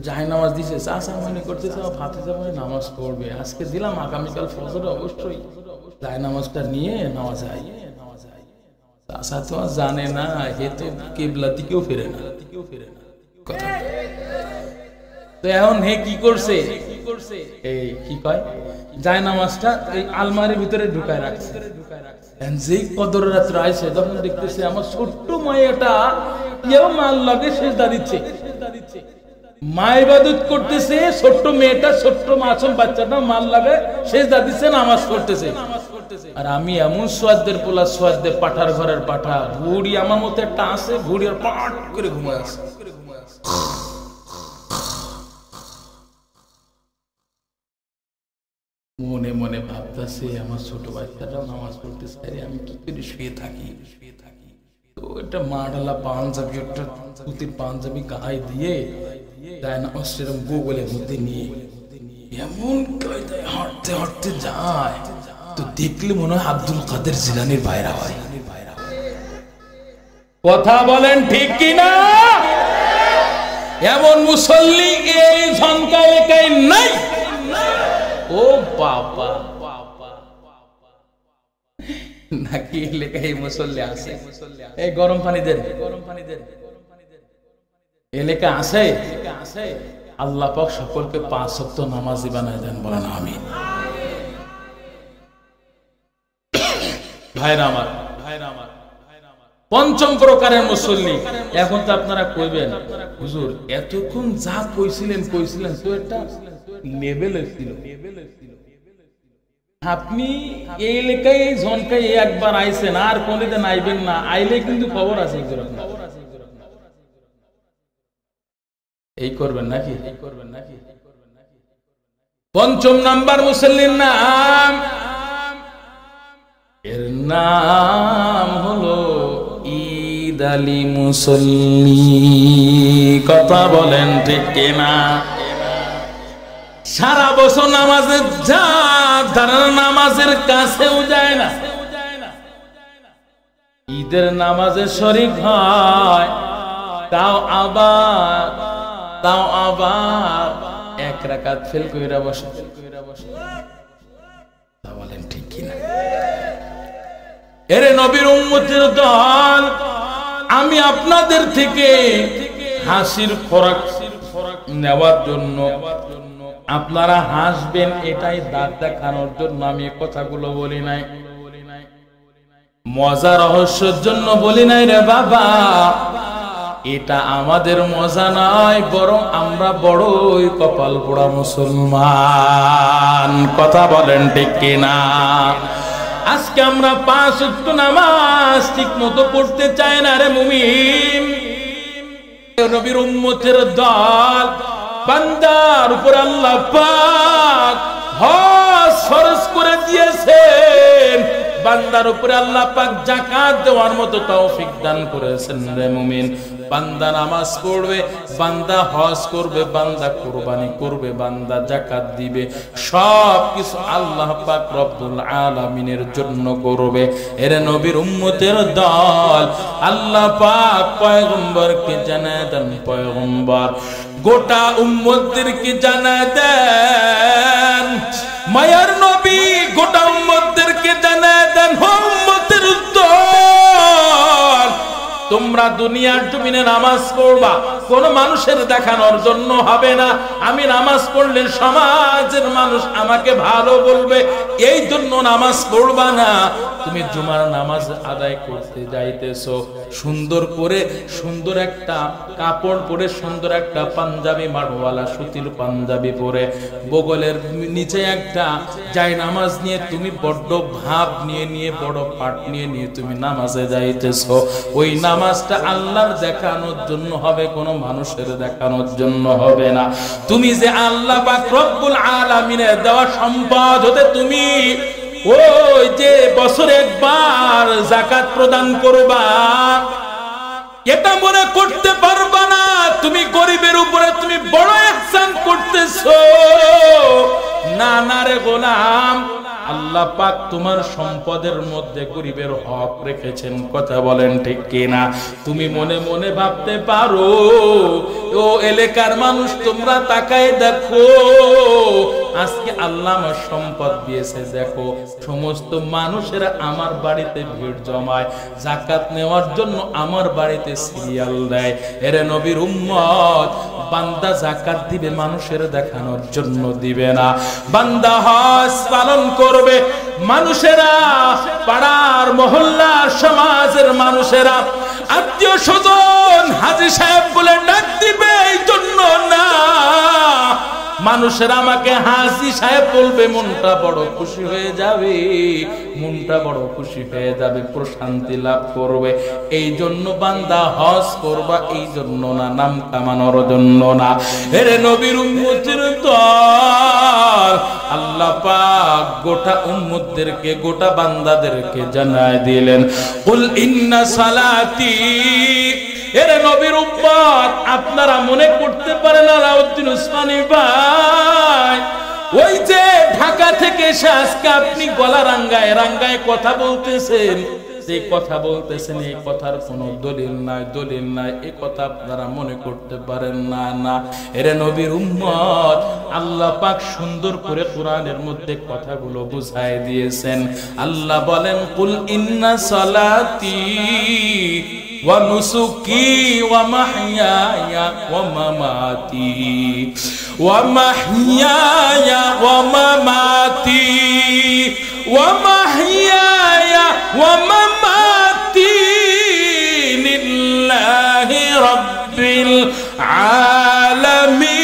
জায়নামাজ দিছে। চাচা মনে করতেছে ভাতিজা মনে নামাজ পড়বে, আজকে দিলাম, আগামীকাল ফজরে অবশ্যই জায়নামাজটা নিয়ে নামাজে আই। চাচা তো জানে না হে তো কিবলা দিকেও ফিরে না। তো এখন হে কি করছে, এই কি কয় জায়নামাজটা এই আলমারির ভিতরে ঢুকায় রাখছে। যেই কদর রাত্রে আইছে তখন দেখতেছে আমার ছোট্ট মাইয়াটা কেউ মাল লাগে সেজদা দিচ্ছে, মা ইবাদত করতেছে, ছোট্ট মেয়েটা ছোট্ট মাসুম বাচ্চাটা মাল লাগে সেজদা দিচ্ছে, নামাজ পড়তেছে। আর আমি এমন সোয়াদের পোলা, সোয়াদের পাঠার ঘরের পাঠা, ভুড়ি আমার মতো একটা আছে, ভুড়ি আর পাট করে ঘুমায় আছে। মনে মনে ভাবতেছে আমার ছোট বাচ্চাটাও নামাজ পড়তেছে, আমি কি করে শুয়ে থাকি। তো এটা মাডালা পাঞ্জাবি, একটা সুতির পাঞ্জাবি গায়ে দিয়ে নামাজ সেরকম গোগলের মধ্যে নিয়ে এমন কায়দায় হাঁটতে হাঁটতে যায়, তো দেখলে মনে হয় আব্দুল কাদের জিলানীর ভাইরা হয়। কথা বলেন ঠিক কিনা? এমন মুসল্লি এই ঝনকা এলাকায় নাই। ও বাবা, নাকি এলাকায় মুসল্লি আছে? এই গরম পানি দেন, এলাকা আছে। আল্লাহ পাক সকলকে 5 ওয়াক্ত নামাজি বানায় দেন, বলেন আমিন। ভাইরা আমার, পঞ্চম প্রকারের মুসল্লি। এখন তো আপনারা কইবেন হুজুর এতক্ষণ যা কইছিলেন তো একটা লেভেলের ছিল। আপনি এই এলাকায় ঝনকায় একবার আইছেন, আর কোনদিন আইবেন না, আইলে কিন্তু খবর আছে। এই করবেন নাকি? পঞ্চম নাম্বার মুসল্লির নাম, এর নাম হলো ঈদ আলী মুসল্লি। কথা বলেন ঠিক কিনা? সারা বছর নামাজে যা, তারা নামাজের কাছেও যায় না, ঈদের নামাজে শরীক হয়, তাও আবার 1 রাকাত ফেল কইরা বসে। বলেন ঠিক কিনা? এরে নবীর উম্মতের দল, আমি আপনাদের থেকে হাসির খোরাক নেওয়ার জন্য, আপনারা হাসবেন এটাই দাঁত দেখানোর জন্য আমি কথাগুলো বলি নাই, মজা রহস্যের জন্য বলি নাই রে বাবা। এটা আমাদের মজা নয়, বরং আমরা বড়ই কপাল পোড়া মুসলমান। কথা বলেন ঠিক কিনা? আজকে আমরা 5 ওয়াক্ত নামাজ ঠিক মতো পড়তে চাই না রে মুমিন। নবীর উম্মতের দল, বান্দার উপর আল্লাহ পাক হজ ফরজ করে দিয়েছেন, বান্দার উপরে আল্লাহ পাক যাকাত দেওয়ার মতো তৌফিক দান করেছেন রে মুমিন। বান্দা নামাজ পড়বে, বান্দা হজ করবে, বান্দা কুরবানি করবে, বান্দা যাকাত দিবে, সব কিছু আল্লাহ পাক রব্বুল আলামিনের জন্য করবে। এর নবীর উম্মতের দল, আল্লাহ পাক পয়গম্বরকে জানায় দেন, পয়গম্বর গোটা উম্মতদেরকে জানায় দেন, মায়ার নবী গোটা উম্মতদেরকে জানায় দেন, উম্মতের উত্তর, তোমরা দুনিয়ার জমিনে নামাজ পড়বা, কোন মানুষের দেখানোর জন্য হবে না। আমি নামাজ পড়লে সমাজের মানুষ আমাকে ভালো বলবে, এই জন্য নামাজ পড়বা না। তুমি জুমার নামাজ আদায় করতে যাইতেছো, সুন্দর করে সুন্দর একটা কাপড় পরে, সুন্দর একটা পাঞ্জাবি, মাড়ওয়ালা সুতির পাঞ্জাবি পরে, বগলের নিচে একটা যাই নামাজ নিয়ে, তুমি বড্ড ভাব নিয়ে বড় পাট নিয়ে তুমি নামাজে যাইতেছো। ওই নামাজটা আল্লাহর দেখানোর জন্য হবে, কোনো মানুষের দেখানোর জন্য হবে না। তুমি যে আল্লাহ পাক রব্বুল আলামিনের দেওয়া সম্পদ হতে তুমি ওই যে বছরে একবার যাকাত প্রদান করবা, এটা মনে করতে পারবা না তুমি গরিবের উপরে তুমি বড় ইহসান করতেছো। না না রে গোলাম, আল্লাহ পাক তোমার সম্পদের মধ্যে গরিবের হক রেখেছেন, কথা বলেন ঠিক কিনা? তুমি মনে মনে ভাবতে পারো, ও এলাকার মানুষ তোমরা তাকায় দেখো, আজকে আল্লাহ আমার সম্পদ দিয়েছে, দেখো সমস্ত মানুষেরা আমার বাড়িতে ভিড় জমায়, যাকাত নেওয়ার জন্য আমার বাড়িতে সিরিয়াল দেয়। এরে নবীর উম্মত, বান্দা যাকাত দিবে মানুষের দেখানোর জন্য দিবে না, বান্দা হজ পালন করবে, মানুষেরা পাড়ার মহল্লার সমাজের মানুষেরা আত্মীয় স্বজন হাজী সাহেব বলে ডাক দিবে এই জন্য না, মানুষেরা আমাকে হাজী সাহেব বলবে, মনটা বড় খুশি হয়ে যাবে, মনটা বড় খুশি হয়ে যাবে, প্রশান্তি লাভ করবে, এই জন্য বান্দা হজ করবা, এই জন্য না, নাম কামানোর জন্য না। এরে নবীর উম্মতের দল, আল্লাহ পাক গোটা উম্মতদেরকে, গোটা বান্দাদেরকে জানায় দিলেন, কুল ইন্না সালাতি। এরে নবীর উম্মত, আপনারা মনে করতে পারেন আলাউদ্দিন উসমানী ভাই ওই যে ঢাকা থেকে এসে আজকে আপনি গলা রাঙ্গায় রাঙ্গায় কথা বলতেছেন, যে কথা বলতেছেন এই কথার কোনো দলিল নাই, দলিল নাই, এই কথা আপনারা মনে করতে পারেন না। না, এরে নবীর উম্মত, আল্লাহ পাক সুন্দর করে কোরআনের মধ্যে কথাগুলো বুঝায় দিয়েছেন। আল্লাহ বলেন, কুল ইন্না সালাতি ওয়া নুসুকি ওয়া মাহইয়ায়া ওয়া মামাতি ওয়া মাহইয়ায়া ওয়া মামাতি ওয়া মাহইয়ায়া ওয়া মামাতি লিল্লাহি রাব্বিল আলামিন।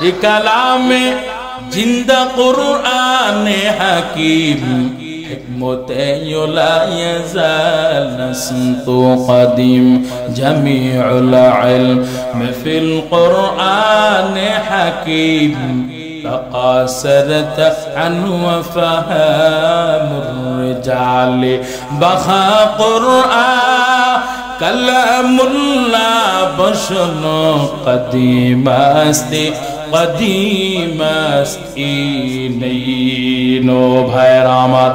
এই কালামে জিন্দা কুরআনে হাকিম, হিকমতে লা ইয়াজাল নাসতু কদিম, জামিউল ইলম ফিল কুরআনে হাকিম, تقاصرت عنه وفهام الرجال بخا قرآن كلام الله بشر قديم استی قدیم استی نینو ভাইরা আমার,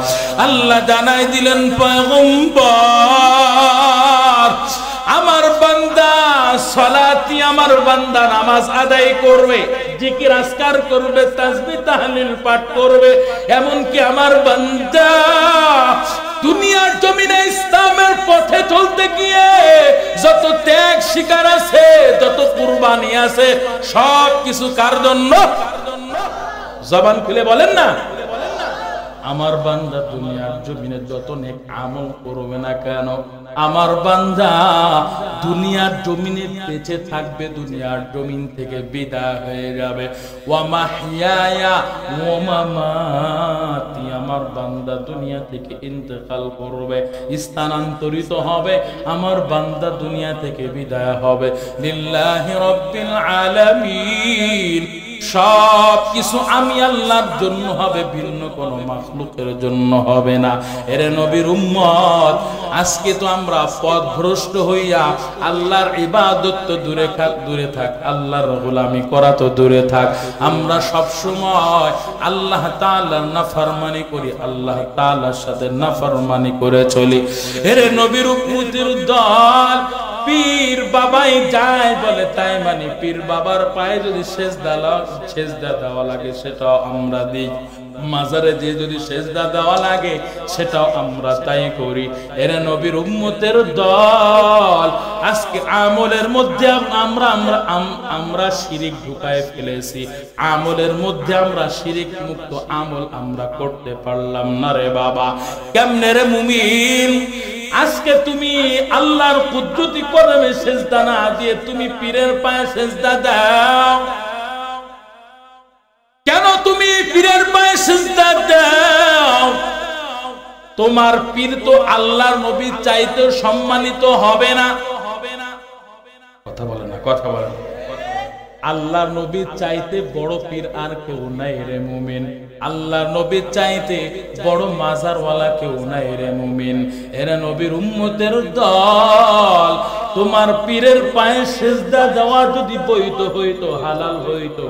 আল্লাহ জানাই দিলেন পয়গম্বর, আমার বান্দা সালাতি, আমার বান্দা নামাজ আদায় করবে, জিকির আজকার করবে, তাসবিহ তাহলিল পাঠ করবে, এমনকি আমার বান্দা দুনিয়ার জমিনে ইসলামের পথে চলতে গিয়ে যত ত্যাগ স্বীকার আছে, যত কুরবানি আছে, সব কিছু কার জন্য? জবান খুলে বলেন না, আমার বান্দা দুনিয়ার জমিনে যত নেক আমল করবে না কেন, আমার বান্দা দুনিয়ার জমিনে বেঁচে থাকবে, দুনিয়ার জমিন থেকে বিদায় হয়ে যাবে। ওয়া মাহইয়ায়া ওয়া মামাতি, আমার বান্দা দুনিয়া থেকে ইন্তেকাল করবে, স্থানান্তরিত হবে, আমার বান্দা দুনিয়া থেকে বিদায় হবে। লিল্লাহি রাব্বিল আলামিন, সব কিছু আমি আল্লাহর জন্য হবে, ভিন্ন কোন মাখলুকের জন্য হবে না। এরে নবীর উম্মত, আজকে তো আমরা পথভ্রষ্ট হইয়া আল্লাহর ইবাদত তো দূরে থাক, আল্লাহর গোলামি করা তো দূরে থাক, আমরা সব সময় আল্লাহ তাআলার নাফরমানি করি, আল্লাহ তাআলার সাথে নাফরমানি করে চলি। এরে নবীর উম্মতের দল, পীর বাবাই যায় বলে তাই মানে, পীর বাবার পায়ে যদি সেজদা দেওয়া লাগে সেটাও আমরা দিই, মাজারে যে যদি সেজদা দেওয়া লাগে সেটাও আমরা তাই করি। এরা নবীর উম্মতের দল, আজকে আমলের মধ্যে আমরা শিরিক ঢুকায় ফেলেছি, আমলের মধ্যে আমরা শিরিক মুক্ত আমল আমরা করতে পারলাম না রে বাবা। কেমনে রে মুমিন, আজকে তুমি আল্লাহর কুদরতি কদমে সেজদা না দিয়ে তুমি পীরের পায়ে সেজদা দাও কেন? তুমি পীরের পায়ে সেজদা দাও, তোমার পীর তো আল্লাহর নবী চাইতে সম্মানিত হবে না। কথা বলে না, কথা বলে না। আল্লাহর নবীর চাইতে বড় পীর আর কেউ নাই রে মুমিন। আল্লাহর নবীর চাইতে বড় মাজারওয়ালা কেউ নাই রে মুমিন। এরা নবীর উম্মতের দল। তোমার পীরের পায়ে সিজদা দেওয়া যদি বৈধ হইতো, হালাল হইতো,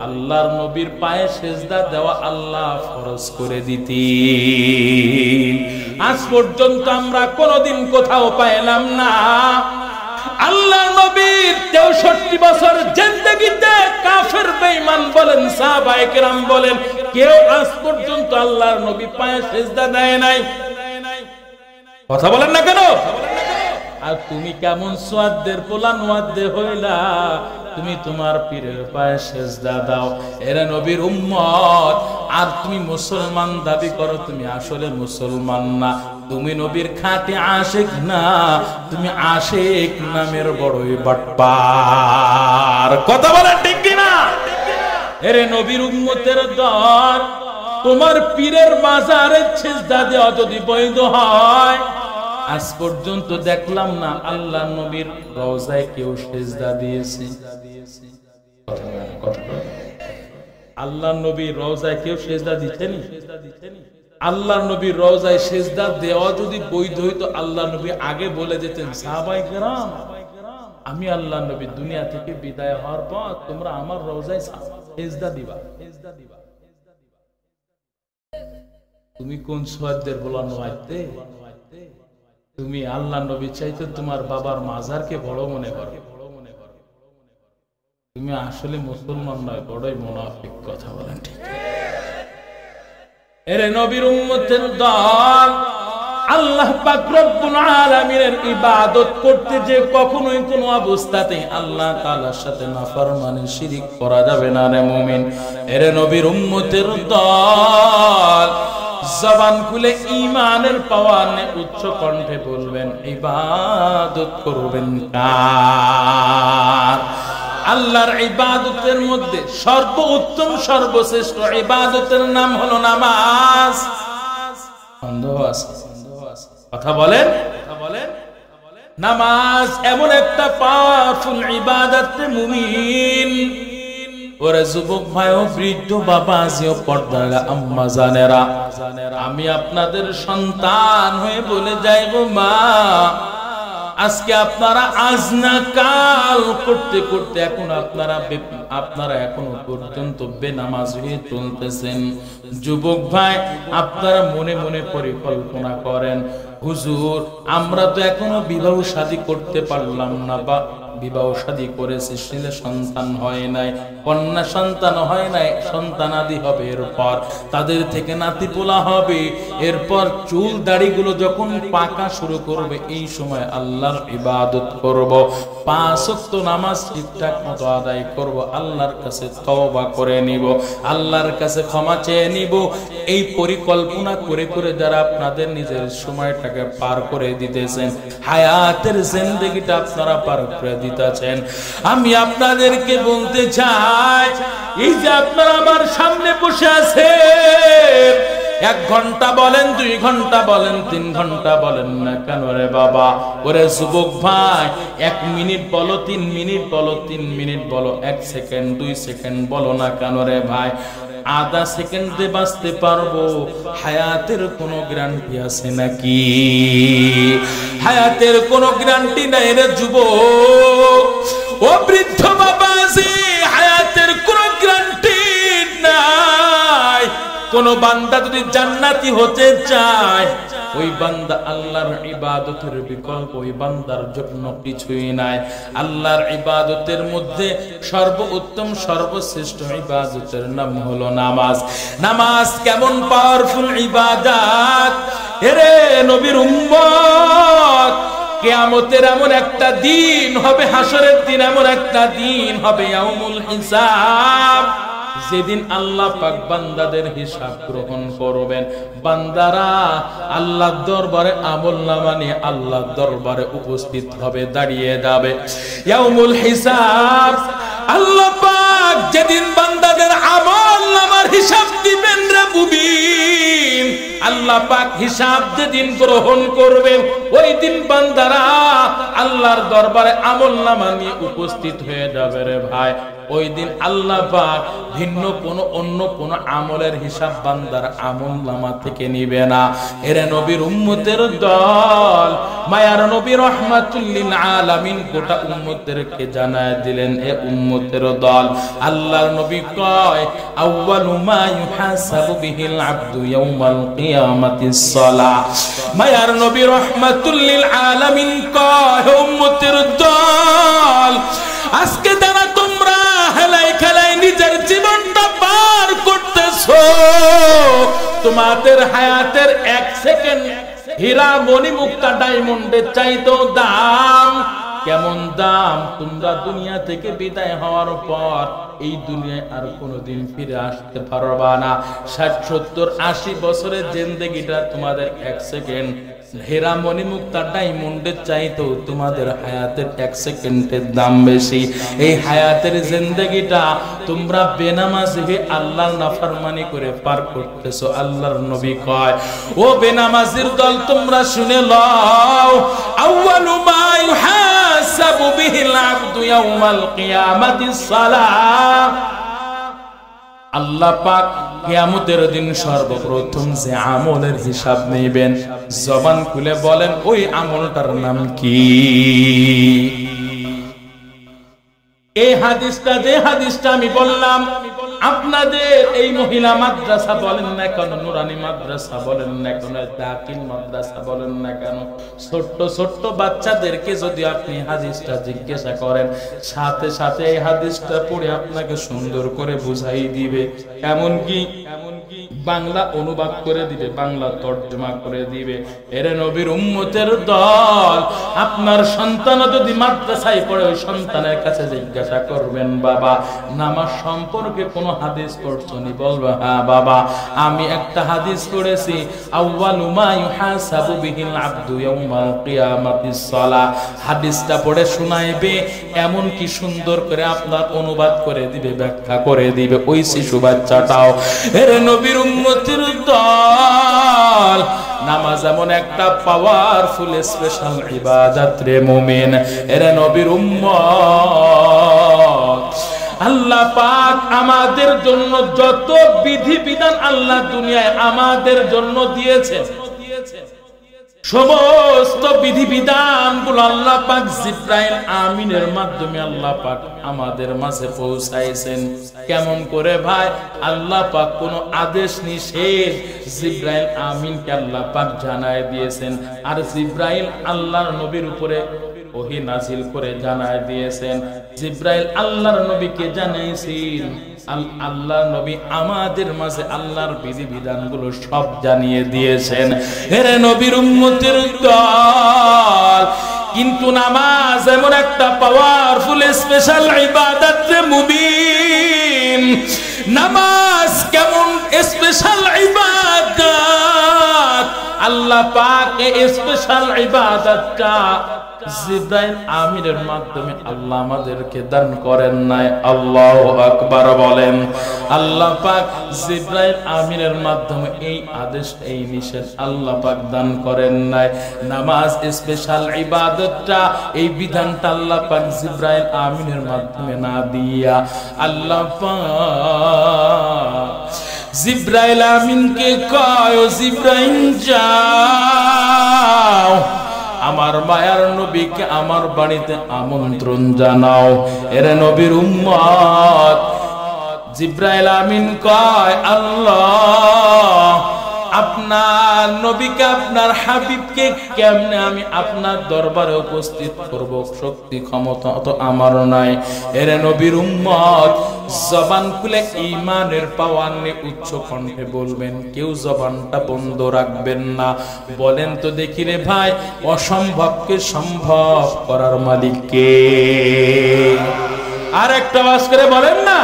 আল্লাহর নবীর পায়ে সিজদা দেওয়া আল্লাহ ফরজ করে দিতেন। আজ পর্যন্ত আমরা কোনোদিন কোথাও পাইলাম না আল্লাহর নবীর 63 বছর জিন্দেগিতে কাফের বেঈমান বলেন, সাহাবায়ে কেরাম বলেন, কেউ আজ পর্যন্ত আল্লাহর নবী পায়ে সিজদা দেয় নাই। কথা বলেন না কেন? আর তুমি কেমন সোয়াদের পোলা নোয়াদে হইলা, তুমি তোমার পীরের পায়ে সিজদা দাও। এরা নবীর উম্মত, আর তুমি মুসলমান দাবি করো, তুমি আসলে মুসলমান না। তুমি নবীর খাঁটি আশিক না, তুমি আশিক নামের বড়ই বাটপার। কথা বলেন ঠিক কিনা? এরে নবীর উম্মতের দল, তোমার পীরের মাজারে সিজদা দেওয়া যদি বৈধ হয়, আজ পর্যন্ত দেখলাম না আল্লাহ নবীর রওজায় কেউ সিজদা দিয়েছে। আল্লাহ নবীর রওজায় কেউ সিজদা দিতেনি? আল্লাহ নবীর রওজায় সিজদা দেওয়া যদি বৈধ হইতো, আল্লাহ নবী আগে বলে যেতেন, সাহাবায়ে কেরাম, আমি আল্লাহ নবী দুনিয়া থেকে বিদায় হওয়ার পর তোমরা আমার রওজায় সিজদা দিবা। তুমি কোন সোয়াদের বলা নয়তে? তুমি আল্লাহ নবী চাইতে তোমার বাবার মাজারকে বড় মনে করো। তুমি আসলে মুসলমান নয়, বড়ই মুনাফিক। কথা বলেন ঠিক? এরে নবীর উম্মতের দল, আল্লাহ পাক রব্বুল আলামিনের ইবাদত করতে যে কখনোই কোনো অবস্থাতেই আল্লাহ তাআলার সাথে নাফরমানি শিরিক করা যাবে না রে মুমিন। এরে নবীর উম্মতের দল, জবান খুলে ঈমানের পাওয়ার নিয়ে উচ্চ কণ্ঠে বলবেন, ইবাদত করবেন কার? আল্লাহর ইবাদতের মধ্যে সর্বোত্তম সর্বশ্রেষ্ঠ ইবাদতের নাম হলো নামাজ। সন্দেহ আছে? কথা বলেন। নামাজ এমন একটা পাওয়ারফুল ইবাদত রে মুমিন। ওরে যুবক ভাই ও বৃদ্ধ বাবা জিও পর্দার আম্মা জানেরা, আমি আপনাদের সন্তান হয়ে বলে যাই গো মা, আজকে আপনারা আজ না কাল করতে করতে এখন আপনারা এখনো পর্যন্ত বেনামাজ হয়ে চলতেছেন। যুবক ভাই, আপনারা মনে মনে পরিকল্পনা করেন, হুজুর আমরা তো এখনো বিবাহ শাদী করতে পারলাম না, বা বিবাহ শাদী করেছি ছেলে সন্তান হয় নাই, কন্যা সন্তান হয় নাই, সন্তানাদি হবে, এরপর তাদের থেকে নাতি পোলা হবে, এরপর চুল দাড়িগুলো যখন পাকা শুরু করবে, এই সময় আল্লাহর ইবাদত করব, 5 ওয়াক্ত নামাজ ঠিকঠাক মতো আদায় করব, আল্লাহর কাছে তওবা করে নিব, আল্লাহর কাছে ক্ষমা চেয়ে নিব। এই পরিকল্পনা করে করে যারা আপনাদের নিজের সময়টাকে পার করে দিতেছেন, হায়াতের জিন্দেগিটা আপনারা পার করে দিতেছেন, আমি আপনাদেরকে বলতে চাই, এই যে আপনারা আমার সামনে বসে আছেন, 1 ঘন্টা বলেন, 2 ঘন্টা বলেন, 3 ঘন্টা বলেন না কেন রে বাবা? ওরে যুবক ভাই, 1 মিনিট বলো, 3 মিনিট বলো, 3 মিনিট বলো, 1 সেকেন্ড 2 সেকেন্ড বলো না কেন রে ভাই? আধা সেকেন্ডে বাঁচতে পারবো, হায়াতের কোনো গ্যারান্টি আছে নাকি? হায়াতের কোনো গ্যারান্টি নাই রে যুবক। ও বৃদ্ধ বাবাজি, হায়াতের কোনো গ্যারান্টি নাই। কোন বান্দা যদি জান্নাতি হতে চায়, ওই বান্দা আল্লাহর ইবাদতের বিকল্প ওই বান্দার জন্য কিছুই নাই। আল্লাহর ইবাদতের মধ্যে সর্বোত্তম সর্বশ্রেষ্ঠ ইবাদতের নাম হলো নামাজ। নামাজ কেমন পাওয়ারফুল ইবাদত! এরে নবীর উম্মত, কিয়ামতের এমন একটা দিন হবে, হাসরের দিন এমন একটা দিন হবে, ইয়াউমুল হিসাব, যেদিন আল্লাহ পাক বান্দাদের হিসাব গ্রহণ করবেন। বান্দারা আল্লাহর দরবারে আমলনামা নিয়ে আল্লাহর দরবারে উপস্থিত হবে, দাঁড়িয়ে যাবে। ইয়াউমুল হিসাব, আল্লাহ পাক যেদিন বান্দাদের আমলনামার হিসাব দিবেন রে মুমিন, আল্লাহ পাক হিসাব যেদিন গ্রহণ করবেন, ওই দিন বান্দারা আল্লাহর দরবারে আমলনামা নিয়ে উপস্থিত হয়ে যাবে রে ভাই। ওই দিন আল্লাহ পাক ভিন্ন কোন অন্য কোন আমলের হিসাব বান্দার আমলনামা থেকে নিবে না। এর নবীর উম্মতের দল, মায়ার নবী রাহমাতুল লিল আলামিন গোটা উম্মতদেরকে জানায় দিলেন, এ উম্মতের দল, আল্লাহর নবী কয় আউয়ালু মা ইউহাসাবু বিহিল আবদু ইয়াউমাল কিয়ামাতিস সালাহ। মায়ার নবী রাহমাতুল লিল আলামিন কয়, উম্মতের দল, আজকে যারা তোমরা হেলাই খেলাই নিজের জীবনটা পার করতেছো, তোমাদের হায়াতের 1 সেকেন্ড হীরা মণি মুক্তা ডায়মন্ডের চাইতেও দাম। কেমন দাম? তোমরা দুনিয়া থেকে বিদায় হওয়ার পর এই দুনিয়ায় আর কোনোদিন ফিরে আসতে পারবা না। 60, 70, 80 বছরের জিন্দেগিটা তোমাদের 1 সেকেন্ড হীরা মণি মুক্তা ডায়মন্ডের চাইতেও তোমাদের হায়াতের 1 সেকেন্ডের দাম বেশি। এই হায়াতের জিন্দেগিটা তোমরা বেনামাজি হয়ে আল্লাহর নাফরমানি করে পার করতেছো। আল্লাহর নবী কয়, ও বেনামাজির দল, তোমরা শুনে লও, আউয়ালু মা ইউহাসাবু বিহিল আবদু ইয়াউমাল কিয়ামাতিস সালাহ। আল্লাহ পাক কিয়ামতের দিন সর্বপ্রথম যে আমলের হিসাব নেবেন, জবান খুলে বলেন ওই আমলটার নাম কি? এই হাদিসটা, যে হাদিসটা আমি বললাম, আপনাদের এই মহিলা মাদ্রাসা বলেন না কেন, নুরানি মাদ্রাসা বলেন না কেন, দাখিল মাদ্রাসা বলেন না কেন, ছোট্ট ছোট্ট বাচ্চাদেরকে যদি আপনি হাদিসটা জিজ্ঞাসা করেন, সাথে সাথে এই হাদিসটা পড়ে আপনাকে সুন্দর করে বুঝাই দিবে, এমনকি বাংলা অনুবাদ করে দিবে, বাংলা তর্জমা করে দিবে। এর নবীর উম্মতের দল, আপনার সন্তান যদি মাদ্রাসায় পড়ে, ওই সন্তানের কাছে জিজ্ঞাসা করবেন, বাবা নামাজ সম্পর্কে কোন হাদিস পড়ছনি? বলবে, হ্যাঁ বাবা, আমি একটা হাদিস পড়েছি, আউয়ালু মা ইউহাসাবু বিহিল আবদু ইয়াউমাল কিয়ামাতিস সালাহ। হাদিসটা পড়ে শোনাইবে, এমন কি সুন্দর করে আপনার অনুবাদ করে দিবে, ব্যাখ্যা করে দিবে ওই শিশু বাচ্চাটাও। এর নবীর উম্মতের দল, নামাজ এমন একটা পাওয়ারফুল স্পেশাল ইবাদত রে মুমিন। এর নবীর উম্মত, আল্লাহ পাক আমাদের জন্য যত বিধি বিধান আল্লাহ দুনিয়ায় আমাদের জন্য দিয়েছে, সমস্ত বিধি বিধান গুলো আল্লাহ পাক জিবরাইল আমিনের মাধ্যমে আল্লাহ পাক আমাদের মাঝে পৌঁছাইছেন। কেমন করে ভাই? আল্লাহ পাক কোন আদেশ নিষেধ জিবরাইল আমিনকে আল্লাহ পাক জানায় দিয়েছেন, আর জিবরাইল আল্লাহর নবীর উপরে ওহী নাজিল করে জানায় দিয়েছেন। জিবরাইল আল্লাহর নবীকে জানাইছেন, আল্লাহ নবী আমাদের মাঝে আল্লাহর বিধি বিধানগুলো সব জানিয়ে দিয়েছেন। এর নবীর উম্মতের দল, কিন্তু নামাজ এমন একটা পাওয়ারফুল স্পেশাল ইবাদত রে মুমিন। নামাজ কেমন স্পেশাল ইবাদত, আল্লাহ পাক এই স্পেশাল ইবাদতটা জিবরাইল আমিনের মাধ্যমে আল্লাহ আমাদেরকে দান করেন নাই। আল্লাহু আকবার বলেন। আল্লাহ পাক জিবরাইল আমিনের মাধ্যমে এই আদেশ, এই নিষেধ আল্লাহ পাক দান করেন নাই। নামাজ স্পেশাল ইবাদতটা, এই বিধানটা আল্লাহ পাক জিবরাইল আমিনের মাধ্যমে না দিয়া আল্লাহ পাক জিবরাইল আমিনকে কয়, জিবরাইল যাও, আমার মায়ার নবীকে আমার বাড়িতে আমন্ত্রণ জানাও। এর নবীর উম্মত, জিবরাইল আমিন কয়, আল্লাহ আপনার নবীকে, আপনার হাবিবকে কেমনে আমি আপনার দরবারে উপস্থিত করব? শক্তি ক্ষমতা তো আমার নাই। এর নবীর উম্মত, জবান খুলে ঈমানের পাওয়ার নিয়ে উচ্চ কণ্ঠে বলবেন, কেউ জবানটা বন্ধ রাখবেন না। বলেন তো দেখি রে ভাই, অসম্ভবকে সম্ভব করার মালিক কে? আর একটা আওয়াজ করে বলেন না,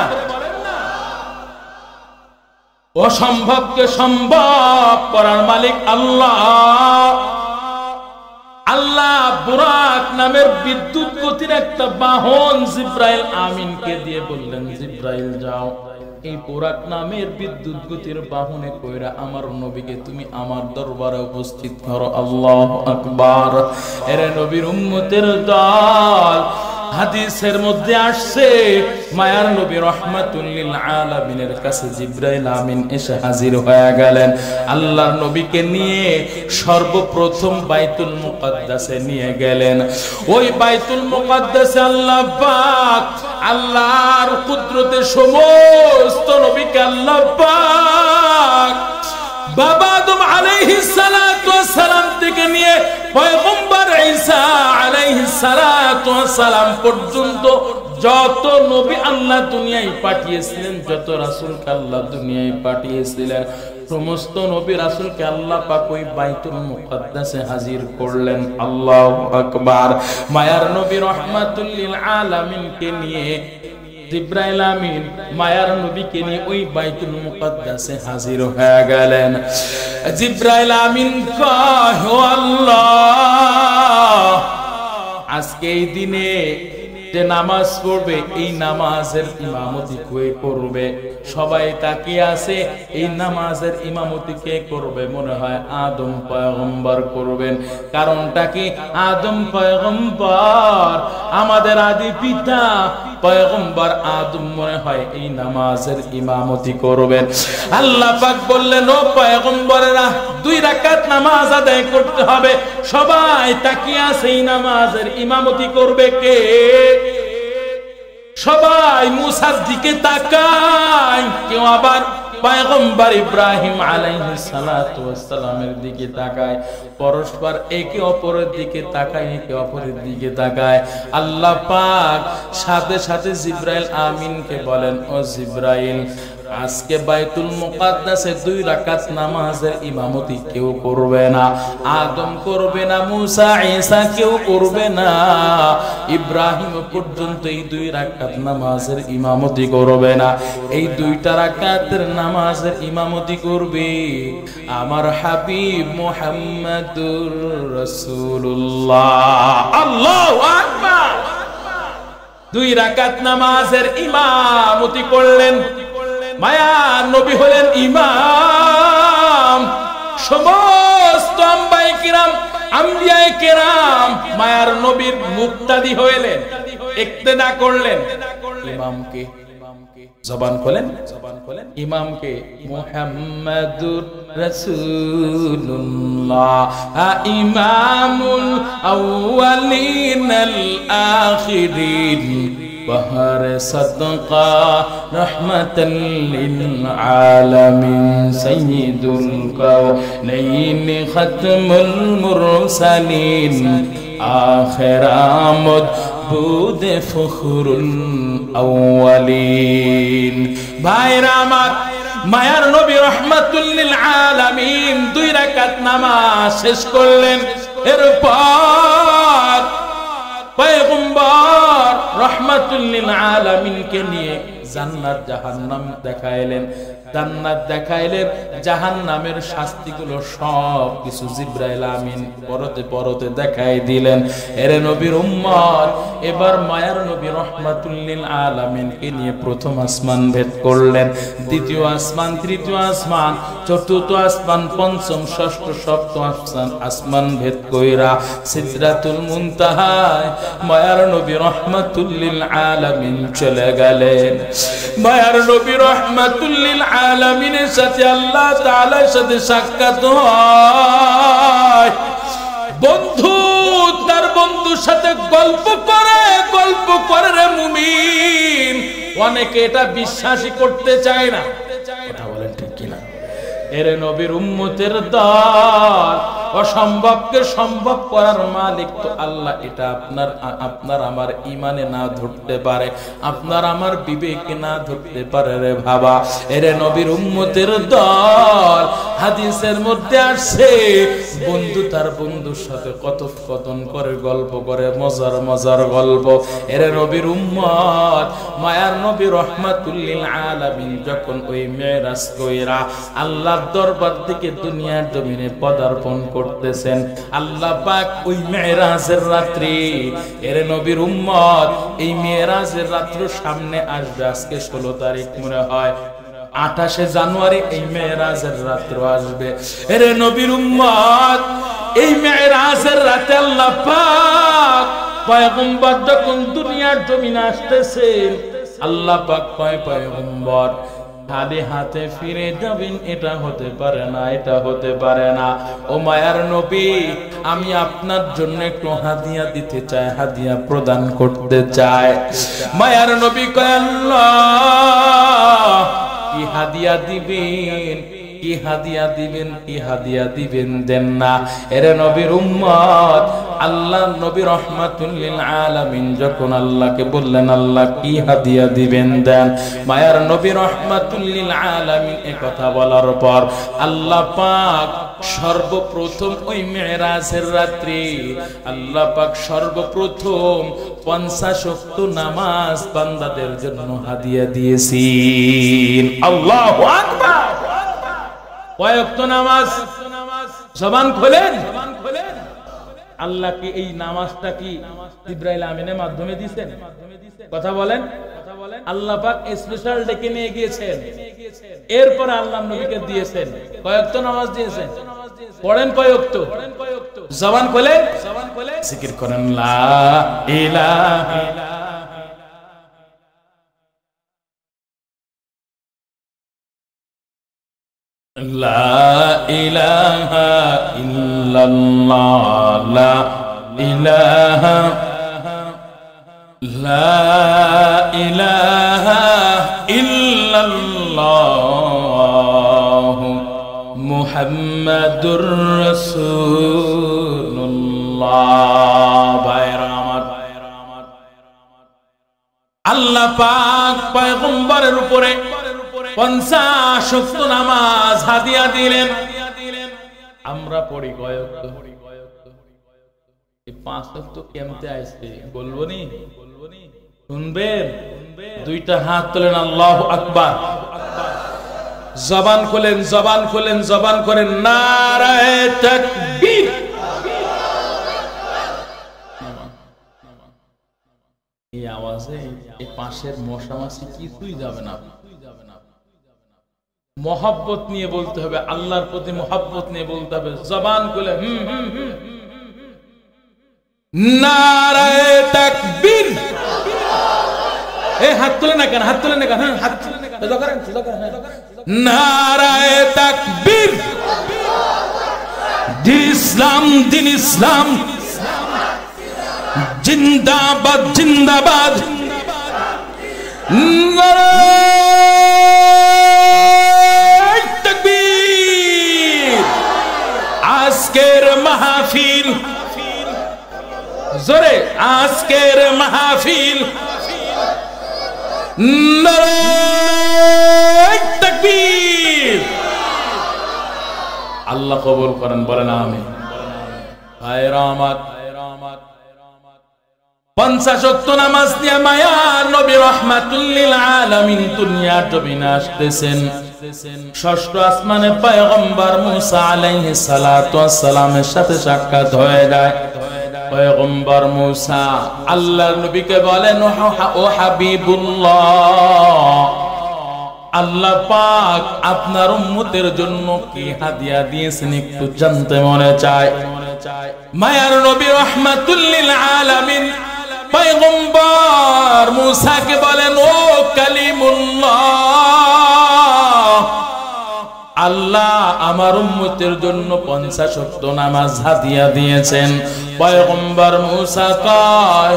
অসম্ভবকে সম্ভব করার মালিক আল্লাহ। আল্লাহ বুরাক নামের বিদ্যুৎ গতির একটা বাহন জিবরাইল আমিনকে দিয়ে বললেন, জিবরাইল যাও, এই বুরাক নামের বিদ্যুৎ গতির বাহনে কইরা আমার নবীকে তুমি আমার দরবারে উপস্থিত করো। আল্লাহু আকবার। এর নবীর উম্মতের দল, হাদিসের মধ্যে আসছে মায়ার নবী রাহমাতুল লিল আলামিনের কাছে জিবরাইল আমিন এসে হাজির হয়ে গেলেন। আল্লাহর নবীকে নিয়ে সর্বপ্রথম বাইতুল মুকাদ্দাসে নিয়ে গেলেন। ওই বাইতুল মুকাদ্দাসে আল্লাহ পাক আল্লাহর কুদরতে সমস্ত নবীকে আল্লাহ পাক বাবা আদম আলাইহিস সালাতু ওয়াস সালাম থেকে নিয়ে পয়গম্বর ঈসা আলাইহিস সালাতু ওয়াস সালাম পর্যন্ত যত নবী আল্লাহ দুনিয়ায় পাঠিয়েছিলেন, যত রাসূলকে আল্লাহ দুনিয়ায় পাঠিয়েছিলেন, সমস্ত নবী রাসূলকে আল্লাহ পাক ওই বাইতুল মুকাদ্দাসে হাজির করলেন। আল্লাহু আকবার। মায়ার নবী রাহমাতুল লিল আলামিনকে নিয়ে জিবরাইল আমিন মায়ার নবীকে নিয়ে ওই বাইতুল মুকাদ্দাসে হাজির হয়ে গেলেন। জিবরাইল আমিন কয়, ও আল্লাহ, আজকে এই দিনে যে নামাজ পড়বে এই নামাজের ইমামতি কে করবে? সবাই তাকিয়ে আছে, এই নামাজের ইমামতি কে করবে? মনে হয় আদম পয়গম্বর করবেন। কারণটা কি? আদম পয়গম্বর, আমাদের আদি পিতা পয়গম্বর আদম মনে হয় এই নামাজের ইমামতি করবেন। আল্লাহ পাক বললেন, ও পয়গম্বরেরা, 2 রাকাত নামাজ আদায় করতে হবে। সবাই তাকিয়ে আছে, এই নামাজের ইমামতি করবে কে? সবাই মুসার দিকে তাকায়, কেউ আবার পয়গম্বর ইব্রাহিম আলাইহিস সালাতু ওয়াস সালামের দিকে তাকায়। পরস্পর একে অপরের দিকে তাকায়, একে অপরের দিকে তাকায়। আল্লাহ পাক সাথে সাথে জিবরাইল আমিনকে বলেন, ও জিবরাইল, আজকে বাইতুল মুকাদ্দাসে 2 রাকাত নামাজের ইমামতি কেউ করবে না। আদম করবে না, মুসা ঈসা কেউ করবে না, ইব্রাহিম পর্যন্ত এই 2 রাকাত নামাজের ইমামতি করবে না। এই 2টা রাকাতের নামাজের ইমামতি করবে আমার হাবিব মুহাম্মাদুর রাসূলুল্লাহ। আল্লাহু আকবার। 2 রাকাত নামাজের ইমামতি করলেন। মায়ার নবী হলেন ইমাম। সমস্ত আম্বিয়ায়ে কিরাম, আম্বিয়ায়ে কেরাম মায়ার নবীর মুক্তাদি হইলেন, ইক্তেদা করলেন। ইমামকে জবান খোলেন, ইমামকে মুহাম্মাদুর রাসূলুল্লাহ, ইমামুল আউয়ালিন আল আখিরিন, بهر صدقة رحمة للعالمين، سيد الكونين ختم المرسلين، آخر آمد بود فخر الأولين। ভাইরা আমার, মায়ার নবী রাহমাতুল লিল আলামিন 2 রাকাত নামাজ শেষ করলেন। এরপর পয়গম্বর রাহমাতুল লিল আলামিনকে নিয়ে জান্নাত জাহান্নাম দেখাইলেন। জান্নাত দেখাইলেন, জাহান্নামের শাস্তিগুলো সব কিছু জিবরাইল আমিন পরতে পরতে দেখাই দিলেন। এরে নবীর উম্মত, এবার মায়ার নবী রাহমাতুল লিল আলামিনকে নিয়ে প্রথম আসমান ভেদ করলেন। দ্বিতীয় আসমান, তৃতীয় আসমান, চতুর্থ আসমান, পঞ্চম, ষষ্ঠ, সপ্তম আসমান ভেদ কইরা সিদরাতুল মুনতাহায় মায়ার নবী রাহমাতুল লিল আলামিন চলে গেলেন। মায়ার নবী রাহমাতুল লিল আলামিনের সাথে আল্লাহ তাআলার সাথে সাক্ষাৎ হয়। বন্ধু তার বন্ধুর সাথে গল্প করে রে মুমিন। অনেকে এটা বিশ্বাসই করতে চায় না। কথা বলেন ঠিক কিনা? এরে নবীর উম্মতের দল, অসম্ভবকে সম্ভব করার মালিক তো আল্লাহ। এটা আপনার আমার ইমানে না ধরতে পারে, আপনার আমার বিবেকে না ধরতে পারে রে বাবা। এরে নবীর উম্মতের দল, হাদিসের মধ্যে আসছে বন্ধু তার বন্ধুর সাথে কথোপকথন করে, গল্প করে, মজার গল্প। এরে নবীর উম্মত, মায়ার নবী রাহমাতুল লিল আলামিন যখন ওই মেরাজ কইরা আল্লাহর দরবার থেকে দুনিয়ার জমিনে পদার্পণ করতেছেন, আল্লাহ পাক ওই মেরাজের রাত্রি, এরে নবীর উম্মত, এই মেরাজের রাত্র সামনে আসবে। আজকে 16 তারিখ মনে হয়, 28শে জানুয়ারি এই মেরাজের রাত্র আসবে। এরে নবীর উম্মত, এই মেরাজের রাতে আল্লাহ পাক পয়গম্বর যখন দুনিয়ার জমিনে আসতেছেন, আল্লাহ পাক কয় পয়গম্বর খালি হাতে ফিরে যাবেন, এটা হতে পারে না, এটা হতে পারে না। ও মায়ার নবী, আমি আপনার জন্য একটু হাদিয়া দিতে চাই, হাদিয়া প্রদান করতে চাই। মায়ার নবী কয় আল্লাহ কি হাদিয়া দিবেন, কি হাদিয়া দিবেন, কি হাদিয়া দিবেন, দেন না। এরে নবীর উম্মত, আল্লাহ নবী রাহমাতুল লিল আলামিন যখন আল্লাহকে বললেন আল্লাহ কি হাদিয়া দিবেন দেন, মায়ার নবী রাহমাতুল লিল আলামিন এই কথা বলার পর আল্লাহ পাক সর্বপ্রথম ওই মেরাজের রাত্রি আল্লাহ পাক সর্বপ্রথম 50 ওয়াক্ত নামাজ বান্দাদের জন্য হাদিয়া দিয়েছেন। আল্লাহু আকবার। কয় ওয়াক্ত নামাজ? জবান খোলেন। আল্লাহ কি এই নামাজটা কি জিবরাইল আমিনের মাধ্যমে দিয়েছেন? কথা বলেন। আল্লাহ পাক স্পেশাল ডেকে নিয়ে গিয়েছেন, এরপর আল্লাহ নবীকে দিয়েছেন। কয় ওয়াক্ত নামাজ দিয়েছেন? পড়েন কয় ওয়াক্ত? জবান খোলেন, জিকির করেন লা ইলাহা লা ইলাহা ইল্লাল্লাহ, লা ইলাহা, লা ইলাহা ইল্লাল্লাহ মুহাম্মাদুর রাসূলুল্লাহ। ভাইরা আমার, আল্লাহ পাক পয়গম্বরের উপরে 50 ওয়াক্ত নামাজ হাদিয়া দিলেন। আমরা পড়ি কয় ওয়াক্ত? এই 5 ওয়াক্ত কেমতে আইছে বলবো নি? শুনবেন? দুইটা হাত তোলেন, আল্লাহু আকবার। জবান খোলেন, জবান খোলেন, জবান করেন নারায়ে তাকবীর। এই আওয়াজে এই পাশের মশা মাছি কিছুই যাবে না। মোহাব্বত নিয়ে বলতে হবে, আল্লাহর প্রতি মোহাব্বত নিয়ে বলতে হবে। জবান খুলে নারায়ে তাকবীর। এই হাত তুলে না কেন? হাত তুলে না কেন? হাত সোজা করেন, সোজা করেন। নারায়ে তাকবীর। দিন ইসলাম, দিন ইসলাম জিন্দাবাদ, জিন্দাবাদ। আজকের মাহফিল, জোরে আজকের মাহফিল, নারায়ে তাকবীর। আল্লাহ কবুল করেন, বলেন আমিন। ভাইরা আমার, 50 ওয়াক্ত নামাজ নিয়ে মায়া নবী রাহমাতুল লিল আলামিন দুনিয়ার জমিনে আসতেছেন। ষষ্ঠ আসমানে পয়গম্বর মুসা আলাইহিস সালাতু ওয়াস সালামের সাথে সাক্ষাৎ হয়ে যায়। পয়গম্বর মুসা আল্লাহর নবীকে বলেন, ও হাবিবুল্লাহ, আল্লাহ পাক আপনার উম্মতের জন্য কি হাদিয়া দিয়েছেন একটু জানতে মনে চায়। মায়ার নবী রাহমাতুল লিল আলামিন পয়গম্বর মুসাকে বলেন, ও কালিমুল্লাহ, আল্লাহ আমার উম্মতের জন্য 50 ওয়াক্ত নামাজ হাদিয়া দিয়েছেন। পয়গম্বর মুসা কয়,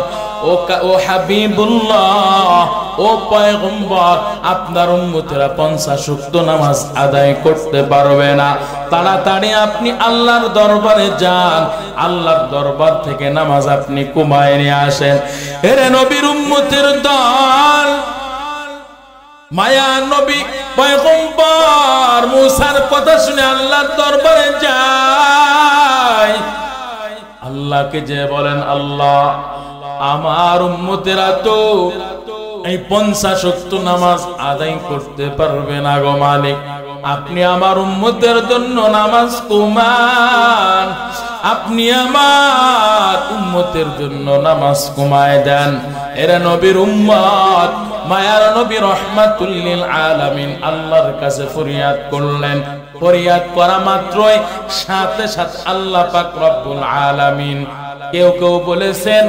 ও হাবিবুল্লাহ, ও পয়গম্বর, আপনার উম্মতেরা 50 ওয়াক্ত নামাজ আদায় করতে পারবে না। তাড়াতাড়ি আপনি আল্লাহর দরবারে যান, আল্লাহর দরবার থেকে নামাজ আপনি কমায় নিয়ে আসেন। এরে নবীর উম্মতের দল, মায়া নবী পয়গম্বর মুসার কথা শুনে আল্লাহর দরবারে যায়। আল্লাহকে যে বলেন, আল্লাহ আমার উম্মতেরা তো এই 50 ওয়াক্ত নামাজ আদায় করতে পারবে না গো মালিক, আপনি আমার উম্মতের জন্য নামাজ কমান, আপনি আমার উম্মতের জন্য নামাজ কমায় দেন। এরা নবীর উম্মত, মায়ার নবী রাহমাতুল লিল আলামিন আল্লাহর কাছে ফরিয়াদ করলেন। ফরিয়াদ করা মাত্রই সাথে সাথে আল্লাহ পাক রব্বুল আলামিন কেউ কেউ বলেছেন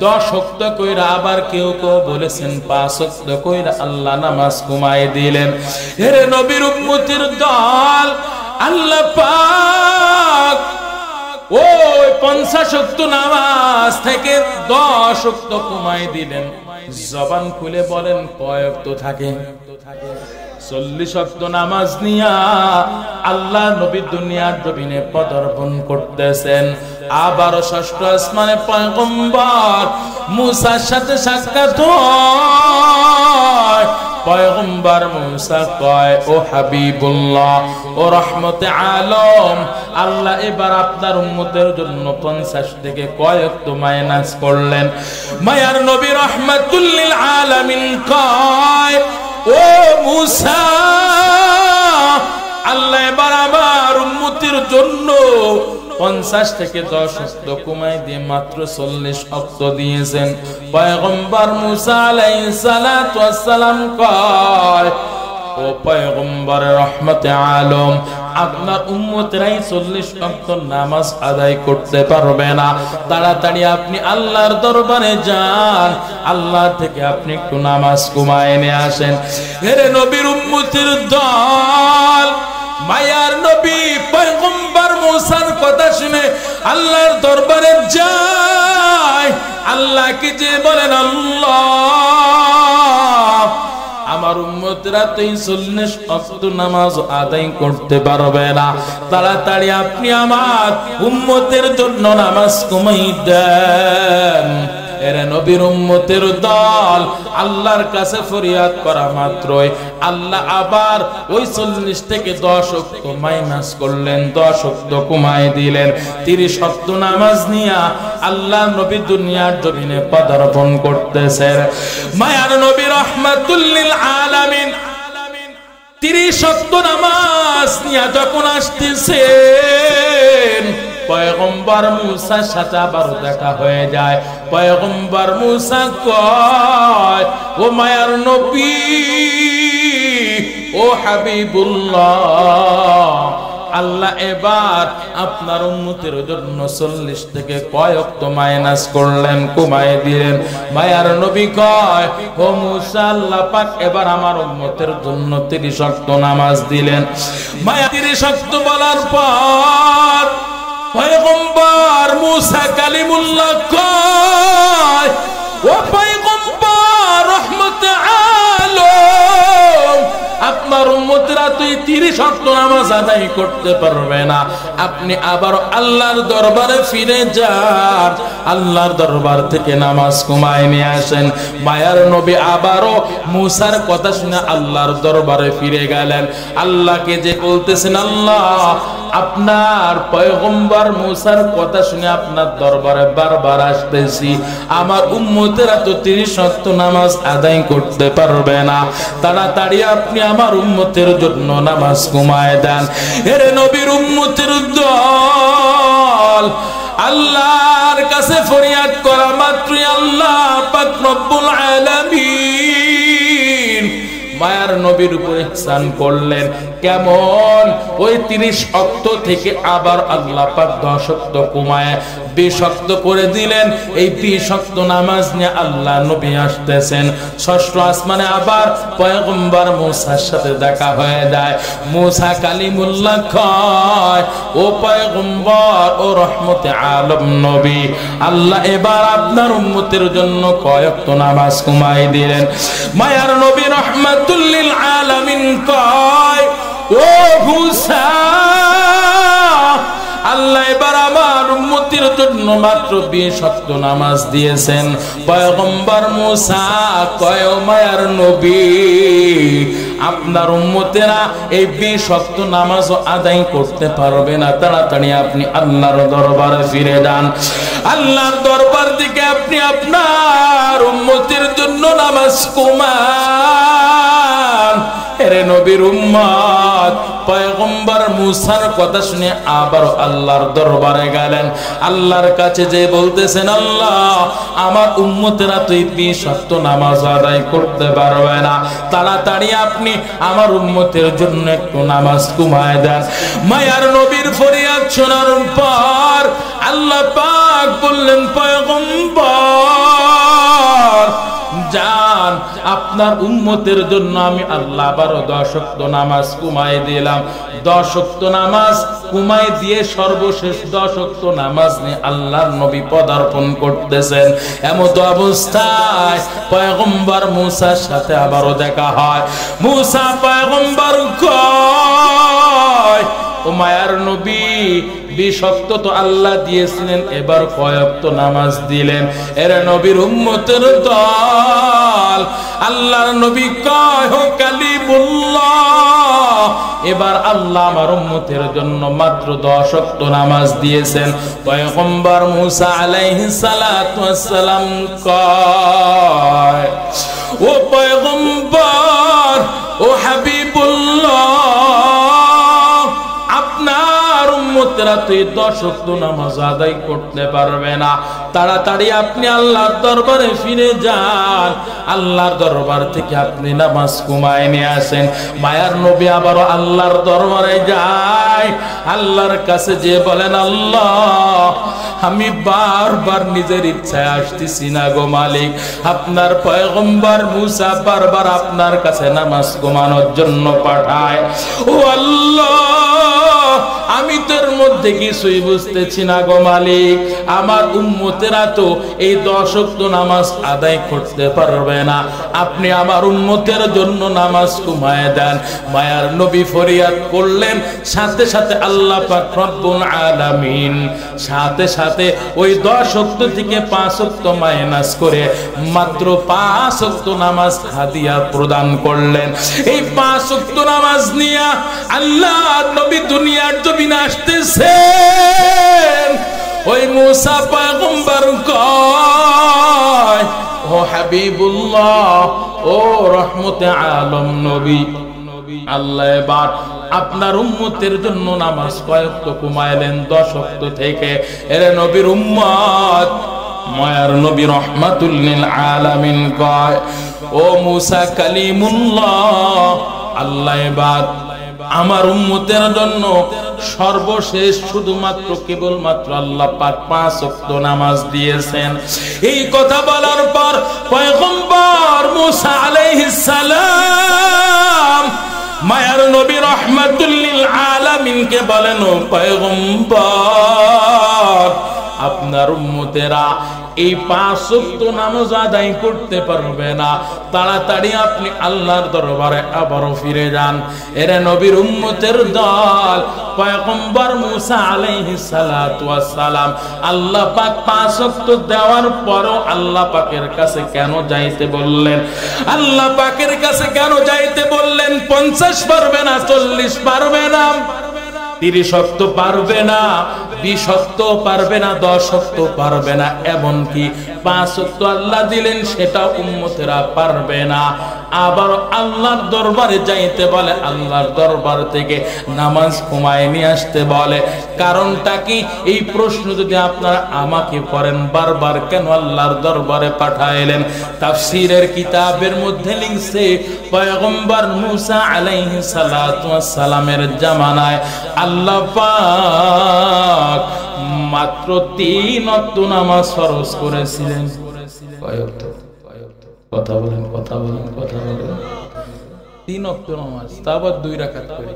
10 ওয়াক্ত কইরা, আবার কেউ কেউ বলেছেন 5 ওয়াক্ত কইরা আল্লাহ নামাজ কমায় দিলেন। হে নবীর উম্মতের দল, আল্লাহ পাক ওই 50 ওয়াক্ত নামাজ থেকে 10 ওয়াক্ত কমায় দিলেন। জবান খুলে বলেন কয় ওয়াক্ত থাকে? 40 ওয়াক্ত নামাজ নিয়া আল্লাহ নবী দুনিয়ার জমিনে পদার্পণ করতেছেন। আবার ষষ্ঠ আসমানে পয়গম্বর মুসার সাথে সাক্ষাৎ হয়। পয়গম্বর মুসা কয়, ও হাবিবুল্লাহ, ও রহমতে আলম, আল্লাহ এবার আপনার উম্মতের জন্য 50 থেকে কয় ওয়াক্ত মাইনাস করলেন? মায়ার নবী রহমাতুল লিল আলামিন কয়, ও মুসা, আল্লাহ এবার আমার উম্মতের জন্য 50 থেকে 10 ওয়াক্ত কমাই দিয়ে মাত্র 40 ওয়াক্ত দিয়েছেন। পয়গম্বর মুসা আলাইহিস সালাতু ওয়াস সালাম কয়, ও পয়গম্বর রহমতে আলম, আপনার উম্মতেরাই 40 ওয়াক্ত নামাজ আদায় করতে পারবে না। তাড়াতাড়ি আপনি আল্লাহর দরবারে যান, আল্লাহ থেকে আপনি একটু নামাজ কমায় নিয়ে আসেন। হে নবীর উম্মতের দল, মায়ার নবী পয়গম্বর মুসার কথা শুনে আল্লাহর দরবারে যায়। আল্লাহকে যে বলেন, আল্লাহ, আমার উম্মতরা তো 40 ওয়াক্ত নামাজ আদায় করতে পারবে না, তাড়াতাড়ি আপনি আমার উম্মতের জন্য নামাজ কমাই দেন। এরা নবীর উম্মতের দল, আল্লাহর কাছে ফরিয়াদ করা মাত্রই আল্লাহ আবার ওই 40 থেকে 10 ওয়াক্ত মাইনাস করলেন, 10 ওয়াক্ত কমায় দিলেন। 30 ওয়াক্ত নামাজ নিয়া আল্লাহ নবী দুনিয়ার জমিনে পদার্পণ করতেছেন। মায়ার নবী রহমাতুল লিল আলামিন 30 ওয়াক্ত নামাজ নিয়া যখন আসতেছেন, পয়গম্বর মুসার সাথে আবার দেখা হয়ে যায়। পয়গম্বর মুসা কয়, ও মায়ার নবী, ও হাবিবুল্লাহ, আল্লাহ এবার আপনার উম্মতের জন্য 40 থেকে কয় ওয়াক্ত মাইনাস করলেন, কমায় দিলেন। মায়ার নবী কয়, ও মুসা, আল্লাহ পাক এবার আমার উম্মতের জন্য 30 ওয়াক্ত নামাজ দিলেন। মায়া 30 ওয়াক্ত বলার পর পয়গম্বর মুসা কালিমুল্লাহ কয়, ও পয়গম্বর রহমতে আলম, আপনার উম্মতরা তো 30 ওয়াক্ত নামাজ আদায় করতে পারবে না, আপনি আবার আল্লাহর দরবারে ফিরে যান, আল্লাহর দরবার থেকে নামাজ কমায় নিয়ে আসেন। মায়ার নবী আবারও মুসার কথা শুনে আল্লাহর দরবারে ফিরে গেলেন। আল্লাহকে যে বলতেছেন, আল্লাহ, আপনার পয়গম্বর মুসার কথা শুনে আপনার দরবারে বারবার আসতেছি, আমার উম্মতেরা তো 30 ওয়াক্ত নামাজ আদায় করতে পারবে না, তাড়াতাড়ি আপনি আমার উম্মতের জন্য নামাজ কমায় দেন। এর নবীর উম্মতের দল আল্লাহর কাছে ফরিয়াদ করা মাত্রই আল্লাহ পাক রব্বুল আলামিন মায়ার নবীর উপর ইহসান করলেন। কেমন? ওই 30 ওয়াক্ত থেকে আবার আল্লাহ পাক 10 ওয়াক্ত কমায় 20 ওয়াক্ত করে দিলেন। এই 20 ওয়াক্ত নামাজ নিয়ে আল্লাহ নবী আসতেছেন। ষষ্ঠ আসমানে আবার পয়গম্বর মুসার সাথে দেখা হয়ে যায়। মুসা কালিমুল্লাহ কয়, ও পয়গম্বর, ও রহমতে আলম নবী, আল্লাহ এবার আপনার উম্মতের জন্য কয় ওয়াক্ত নামাজ কমাই দিলেন। মায়ার নবী রহমাতুল লিল আলামিন কয়, ও মুসা, আল্লাহ এবার আমার উম্মতের জন্য মাত্র 20 ওয়াক্ত নামাজ দিয়েছেন। পয়গম্বর মুসা কয়, ও মায়ার নবী, আপনার উম্মতেরা এই 20 ওয়াক্ত নামাজও আদায় করতে পারবে না, তাড়াতাড়ি আপনি আল্লাহর দরবারে ফিরে যান। আল্লাহর দরবার থেকে আপনি আপনার উম্মতের জন্য নামাজ কমান। এরে নবীর উম্মত পয়গম্বর মুসার কথা শুনে আবার আল্লাহর দরবারে গেলেন। আল্লাহর কাছে যে বলতেছেন, আল্লাহ, আমার উম্মতেরা তো 20 ওয়াক্ত নামাজ আদায় করতে পারবে না, তাড়াতাড়ি আপনি আমার উম্মতের জন্য একটু নামাজ কমায় দেন। মায়ার নবীর ফরিয়াদ শোনার পর আল্লাহ পাক পাক বললেন পয়গম্বর যান, আপনার উম্মতের জন্য আমি আল্লাহ 10 ওয়াক্ত নামাজ কমাই দিলাম। 10 ওয়াক্ত নামাজ কমাই দিয়ে সর্বশেষ 10 ওয়াক্ত নামাজ নিয়ে আল্লাহর নবী পদার্পণ করতেছেন। এমত অবস্থায় পয়গম্বর মুসার সাথে আবারও দেখা হয়। মুসা পয়গম্বর কয়, ও মায়ার নবী, 20 ওয়াক্ত তো আল্লাহ দিয়েছিলেন, এবার কয় ওয়াক্ত নামাজ দিলেন? এর নবীর উম্মতের দল। আল্লাহর নবী কয়, ও কালিমুল্লাহ, এবার আল্লাহ আমার উম্মতের জন্য মাত্র 10 ওয়াক্ত নামাজ দিয়েছেন। পয়গম্বর মুসা আলাইহিস সালাতু ওয়াস সালাম কয়, ও পয়গম্বর, ও হাবিবুল্লাহ, আপনার উম্মতরা তো 10 ওয়াক্ত নামাজ আদায় করতে পারবে না। তাড়াতাড়ি আপনি আল্লাহর দরবারে ফিরে যান, আল্লাহর দরবার থেকে আপনি নামাজ কমায় নিয়ে আসেন। মায়ার নবী আবারও আল্লাহর দরবারে যায়। আল্লাহর কাছে যে বলেন, আল্লাহ, আমি বারবার নিজের ইচ্ছায় আসতেছি না গো মালিক। আপনার পয়গম্বর মুসা বারবার আপনার কাছে নামাজ কমানোর জন্য পাঠায়। ও আল্লাহ, আমি তোর মধ্যে কিছুই বুঝতেছি না গো মালিক। আমার উম্মতেরা তো এই 10 ওয়াক্ত নামাজ আদায় করতে পারবে না, আপনি আমার উম্মতের জন্য নামাজ কমায় দেন। মায়ার নবী ফরিয়াদ করলেন, সাথে সাথে আল্লাহ পাক রব্বুল আলামিন সাথে সাথে ওই 10 ওয়াক্ত থেকে 5 ওয়াক্ত মাইনাস করে মাত্র 5 ওয়াক্ত নামাজ হাদিয়া প্রদান করলেন। এই 5 ওয়াক্ত নামাজ নিয়ে আল্লাহ নবী দুনিয়ার জমিনে আসতেছেন। ওই মুসা পয়গম্বর কয়, ও হাবিবুল্লাহ, ও রহমতে আলম নবী, আল্লাহ এবার আপনার উম্মতের জন্য নামাজ কয় ওয়াক্ত কমাইলেন? 10 ওয়াক্ত থেকে। এর নবীর উম্মত মায়ার নবী রহমাতুল লিল আলামিন কয়, ও মুসা কালিমুল্লাহ, আল্লাহ এবার আমার উম্মতের জন্য সর্বশেষ শুধুমাত্র কেবলমাত্র আল্লাহ পাক 5 ওয়াক্ত নামাজ দিয়েছেন। এই কথা বলার পর পয়গম্বর মুসা আলাইহিস সালাম মায়ার নবী রহমাতুল লিল আলামিনকে বলেন, ও পয়গম্বর, আপনার উম্মতেরা এই 5 ওয়াক্ত নামাজ আদায় করতে পারবে না, তাড়াতাড়ি আপনি আল্লাহর দরবারে আবারও ফিরে যান। এর নবীর উম্মতের দল পয়গম্বর মুসা আলাইহিস সালাতু ওয়াস সালাম আল্লাহ পাক 5 ওয়াক্ত দেওয়ার পরও আল্লাহ পাকের কাছে কেন যাইতে বললেন? আল্লাহ পাকের কাছে কেন যাইতে বললেন? 50 পারবে না, 40 পারবে না, 30 ওয়াক্ত পারবে না, 20 ওয়াক্ত পারবে না, 10 ওয়াক্ত পারবে না, এমনকি 5 ওয়াক্ত আল্লাহ দিলেন সেটা উম্মতেরা পারবে না। আবার আল্লাহর দরবারে যাইতে বলে, আল্লাহর দরবার থেকে নামাজ কমায় নিয়ে আসতে বলে। কারণটা কি? এই প্রশ্ন যদি আপনারা আমাকে করেন, বারবার কেন আল্লাহর দরবারে পাঠাইলেন? তাফসীরের কিতাবের মধ্যে লিখছে, পয়গম্বর মুসা আলাইহিস সালাতু ওয়াস সালামের জামানায় আল্লাহ পাক মাত্র 3 ওয়াক্ত নামাজ ফরজ করেছিলেন। কয় ওয়াক্ত? কথা বলেন, কথা বলেন, কথা বলেন। 3 ওয়াক্ত নামাজ, তারপর 2 রাকাত করে।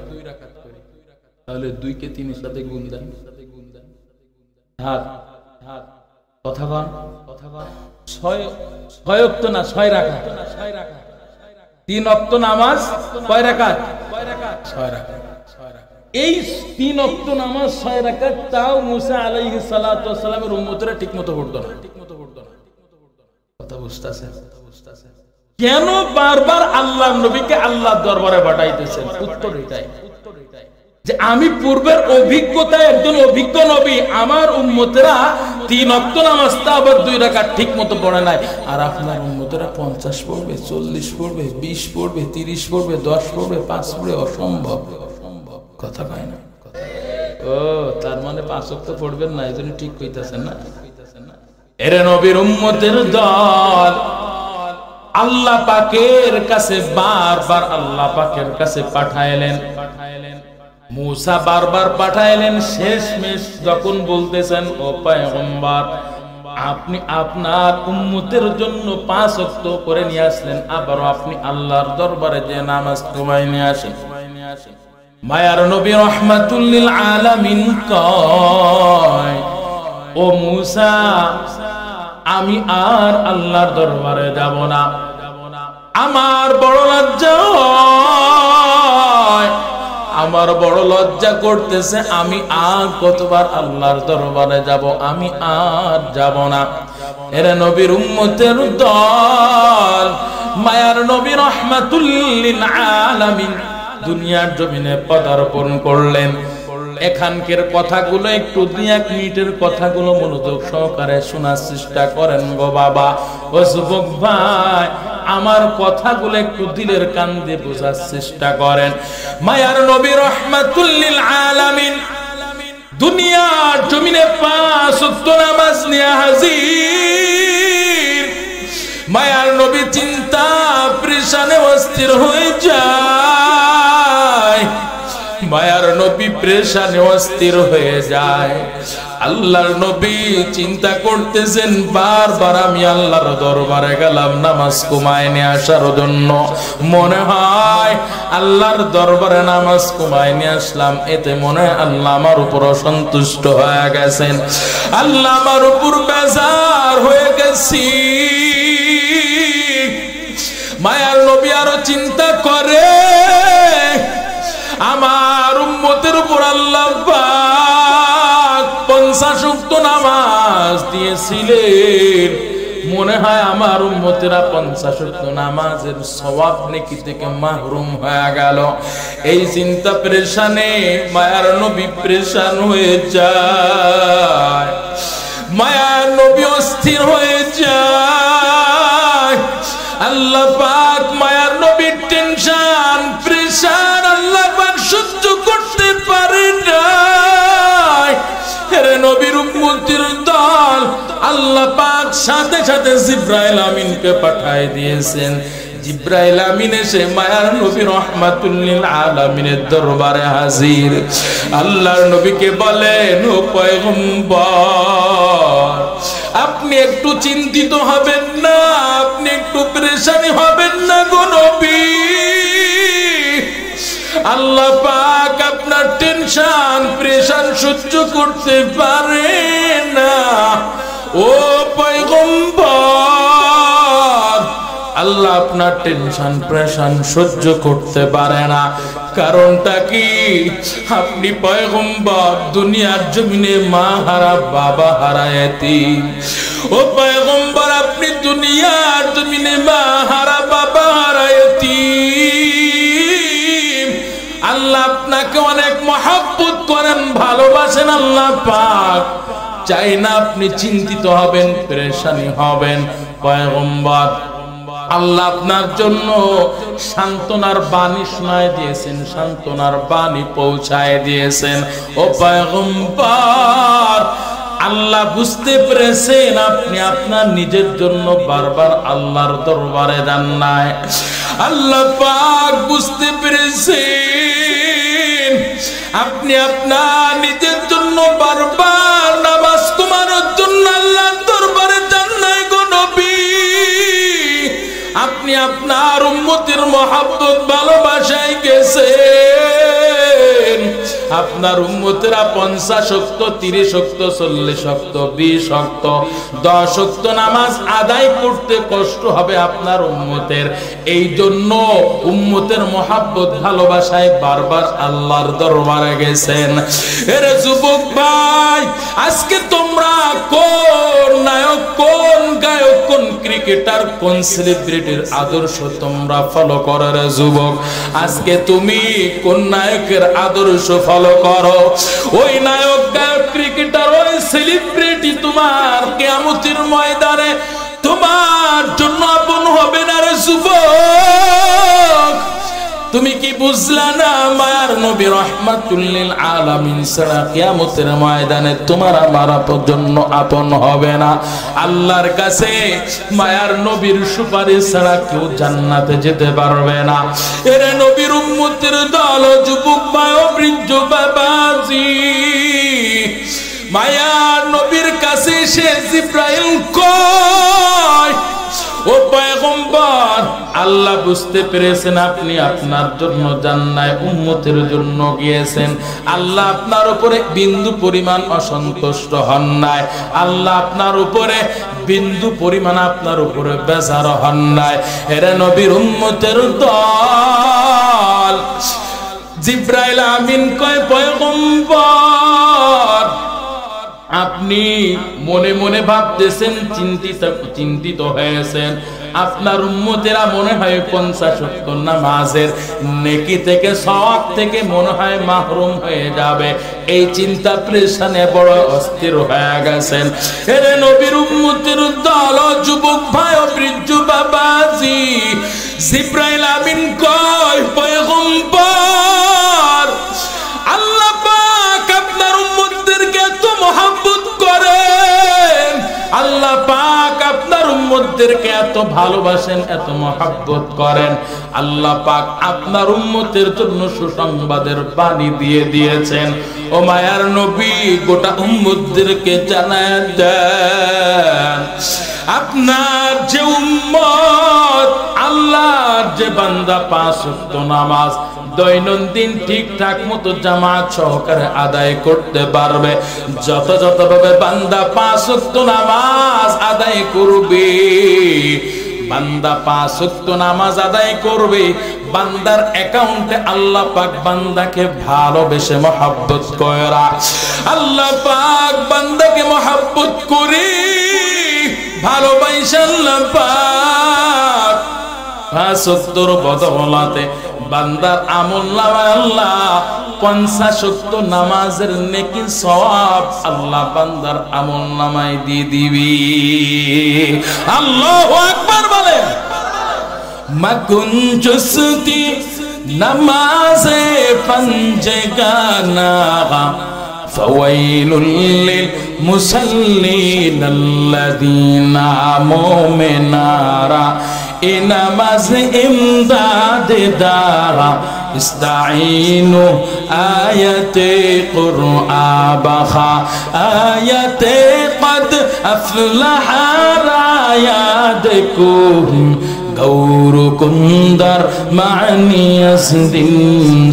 তাহলে 2 কে 3 এর সাথে গুণ দেন। হাত হাত কথা বলেন, কথা বলেন। 6 ওয়াক্ত না, 6 রাকাত। 3 ওয়াক্ত নামাজ কয় রাকাত? 6 রাকাত। এই 3 ওয়াক্ত নামাজ 6 রাকাত, তাও মুসা আলাইহিস সালাতু ওয়াস সালামের উম্মতরা ঠিকমতো পড়তো না। কথা বুঝতেছেন? কেন বারবার আল্লাহর নবীকে আল্লাহর দরবারে পাঠাইতেছেন? উত্তর এটাই যে আমি পূর্বের অভিজ্ঞতায় একজন অভিজ্ঞ নবী, আমার উম্মতেরা 3 ওয়াক্ত নামাজ আবার 2 রাকাত ঠিকমতো পড়ে নাই। আর আপনার উম্মতেরা 50 পড়বে, 40 পড়বে, 20 পড়বে, 30 পড়বে, 10 পড়বে, 5 পড়বে, অসম্ভব। কথা কয় না? ও তার মানে 5 ওয়াক্ত পড়বেন না, এজন্য ঠিক কইতাছেন না? এরে নবীর উম্মতের দল আল্লাহ পাকের কাছে বারবার আল্লাহ পাকের কাছে পাঠাইলেন। মূসা বারবার পাঠাইলেন, শেষমেশ যখন বলতেছেন, ও পয়গম্বর, আপনি আপনার উম্মতের জন্য 5 ওয়াক্ত করে নিয়ে আসলেন, আবার আপনি আল্লাহর দরবারে যে নামাজ কমাই নিয়ে আসেন। মায়ার নবী রাহমাতুল লিল আলামিন কয়, ও মূসা, আমি আর আল্লাহর দরবারে যাব না, আমার বড় লজ্জা হয়, আমার বড় লজ্জা করতেছে, আমি আর কতবার আল্লাহর দরবারে যাব, আমি আর যাব না। এরা নবীর উম্মতের দল, মায়ার নবী রাহমাতুল লিল আলামিন দুনিয়ার জমিনে পদার্পণ করলেন। এখানকার কথাগুলো একটু 2-1 মিনিটের কথাগুলো মনোযোগ সহকারে শোনার চেষ্টা করেন গো বাবা। ও যুবক ভাই, আমার কথাগুলো একটু দিলের কান দিয়ে বোঝার চেষ্টা করেন। মায়ার নবী রাহমাতুল লিল আলামিন দুনিয়ার জমিনে 5 ওয়াক্ত নামাজ নিয়ে হাজির। মায়ার নবী চিন্তা পেরেশানে অস্থির হয়ে যায়, মায়ার নবী পেরেশানে অস্থির হয়ে যায়। আল্লাহর নবী চিন্তা করতেছেন, বারবার আমি আল্লাহর দরবারে গেলাম নামাজ কমায় নিয়ে আসার জন্য, মনে হয় আল্লাহর দরবারে নামাজ কমায় নিয়ে আসলাম, এতে মনে হয় আল্লাহ আমার উপর অসন্তুষ্ট হয়ে গেছেন, আল্লাহ আমার উপর বেজার হয়ে গেছি। মায়ার নবী আরো চিন্তা করে, আমার উম্মতের উপর আল্লাহ পাক 50 ওয়াক্ত নামাজ দিয়েছিলেন, মনে হয় আমার উম্মতেরা 50 ওয়াক্ত নামাজের সওয়াব নেকি থেকে মাহরুম হয়ে গেল। এই চিন্তা পেরেশানে মায়ার নবী পেরেশান হয়ে যায়, মায়ার নবী অস্থির হয়ে যায়। আল্লাহ পাক মায়ার নবীর টেনশন প্রেশার আল্লাহ পাক সহ্য করতে পারে না। হে নবীর উম্মতের দল, আল্লাহ পাক সাথে সাথে জিবরাইল আমিনকে পাঠিয়ে দিয়েছেন। জিবরাইল আমিন এসে মায়ার নবী রাহমাতুল লিল আলামিনের দরবারে হাজির। আল্লাহর নবীকে বলেন, ও পয়গম্বর, আপনি একটু চিন্তিত হবেন না, আপনি একটু পেরেশানি হবেন না গো নবী, আল্লাহ পাক আপনার টেনশন পেরেশান সহ্য করতে পারে না। ও পয়গম্বর, আল্লাহ আপনার টেনশন পেরেশান সহ্য করতে পারে না। কারণটা কি? আপনি পয়গম্বর, দুনিয়ার জমিনে মা হারা বাবা হারা এতিম। ও পয়গম্বর, আপনি দুনিয়ার জমিনে মা হারা বাবা হারা এতিম। আল্লাহ আপনাকে অনেক মহব্বত করেন, ভালোবাসেন আল্লাহ পাক, চাই না আপনি চিন্তিত হবেন, পেরেশানি হবেন। পয়গম্বর, আল্লাহ আপনার জন্য সান্ত্বনার বাণী শোনায় দিয়েছেন, সান্ত্বনার বাণী পৌঁছায় দিয়েছেন। ও পয়গম্বর, আল্লাহ বুঝতে পেরেছেন আপনি আপনার নিজের জন্য বারবার আল্লাহর দরবারে যান নাই। আল্লাহ পাক বুঝতে পেরেছেন আপনি আপনার নিজের জন্য বারবার নামাজ কমানোর জন্য আল্লাহর দরবারে যান নাই গো নবী। আপনি আপনার উম্মতের মহব্বত ভালোবাসায় গেছেন। আপনার উম্মতেরা 50 ওয়াক্ত, 30 ওয়াক্ত, 40 ওয়াক্ত, 20 ওয়াক্ত, 10 ওয়াক্ত নামাজ আদায় করতে কষ্ট হবে আপনার উম্মতের। এই জন্য উম্মতের মহব্বত ভালোবাসায় বারবার আল্লাহর দরবারে গেছেন। এরে যুবক ভাই, আজকে তোমরা কোন নায়ক, কোন গায়ক, কোন ক্রিকেটার, কোন সেলিব্রিটির আদর্শ তোমরা ফলো করো রে যুবক? আজকে তুমি কোন নায়কের আদর্শ ফলো করো? ওই নায়ক, গায়ক, ক্রিকেটার, ওই সেলিব্রিটি তোমার কিয়ামতের ময়দানে তোমার জন্য আপন হবে না রে যুবক। তুমি কি বুঝলা না মায়ার নবী রাহমাতুল লিল আলামিন ছাড়া কিয়ামতের ময়দানে তোমার আমার জন্য আপন হবে না। আল্লাহর কাছে মায়ার নবীর সুপারিশ ছাড়া কেউ জান্নাতে যেতে পারবে না। এরে নবীর উম্মতের দল, যুবক ভাই ও বৃদ্ধ বাবাজি, মায়ার নবীর কাছে সে জিবরাইল কয়, ও পয়গম্বর, আল্লাহ বুঝতে পেরেছেন আপনি আপনার জন্য জান্নায় উম্মতের জন্য গিয়েছেন। আল্লাহ আপনার উপরে বিন্দু পরিমাণ অসন্তুষ্ট হন নাই। আল্লাহ আপনার উপরে বিন্দু পরিমাণ আপনার উপরে বেজার হন নাই। এরে নবীর উম্মতের দল, জিবরাইল আমিন কয়, পয়গম্বর, আপনি মনে মনে ভাবতেছেন, চিন্তিত হয়েছেন, আপনার উম্মতেরা মনে হয় 50 ওয়াক্ত নামাজের নেকি থেকে, সওয়াব থেকে মনে হয় মাহরুম হয়ে যাবে। এই চিন্তা প্রেশানে বড় অস্থির হয়ে গেছেন। এরে নবীর উম্মতের দল, যুবক ভাই ও বৃদ্ধ বাবাজি, জিবরাইল আমিন কয়, পয়গম্বর, আল্লাহ পাক আপনার উম্মতদেরকে এত মহব্বত করেন, আল্লাহ পাক আপনার উম্মতদেরকে এত ভালোবাসেন, এত মহব্বত করেন, আল্লাহ পাক আপনার উম্মতের জন্য সুসংবাদের বাণী দিয়ে দিয়েছেন। ও মায়ার নবী, গোটা উম্মতদেরকে জানায় দেন, আপনার যে উম্মত, আল্লাহর যে বান্দা 5 ওয়াক্ত নামাজ দৈনন্দিন ঠিকঠাক মতো জামাত সহকারে আদায় করতে পারবে, যথাযথভাবে বান্দা 5 ওয়াক্ত নামাজ আদায় করবে, বান্দা 5 ওয়াক্ত নামাজ আদায় করবে, বান্দার অ্যাকাউন্টে আল্লাহ পাক বান্দাকে ভালোবেসে মহব্বত করা, আল্লাহ পাক বান্দাকে মহব্বত করে ভালোবাসে। আল্লাহ পাক 5 ওয়াক্তর বদৌলতে বান্দার আমলনামায় আল্লাহ 50 ওয়াক্ত নামাজের নেকি সওয়াব আল্লাহ বান্দার আমলনামায় দিয়ে দিবি। আল্লাহু আকবার বলেন। মাকুন চুস্তি নামাজে পঞ্জগানা ফাওয়াইলুল লিল মুসাল্লিন আল্লাযীনা মুমিনারা নামাজ ইমদাদ দারা ইস্তাঈনু আয়াতে কুরআবাখা আয়াতে কদ আফলাহা রায়াদকুম गौर कुंदर मानी दिन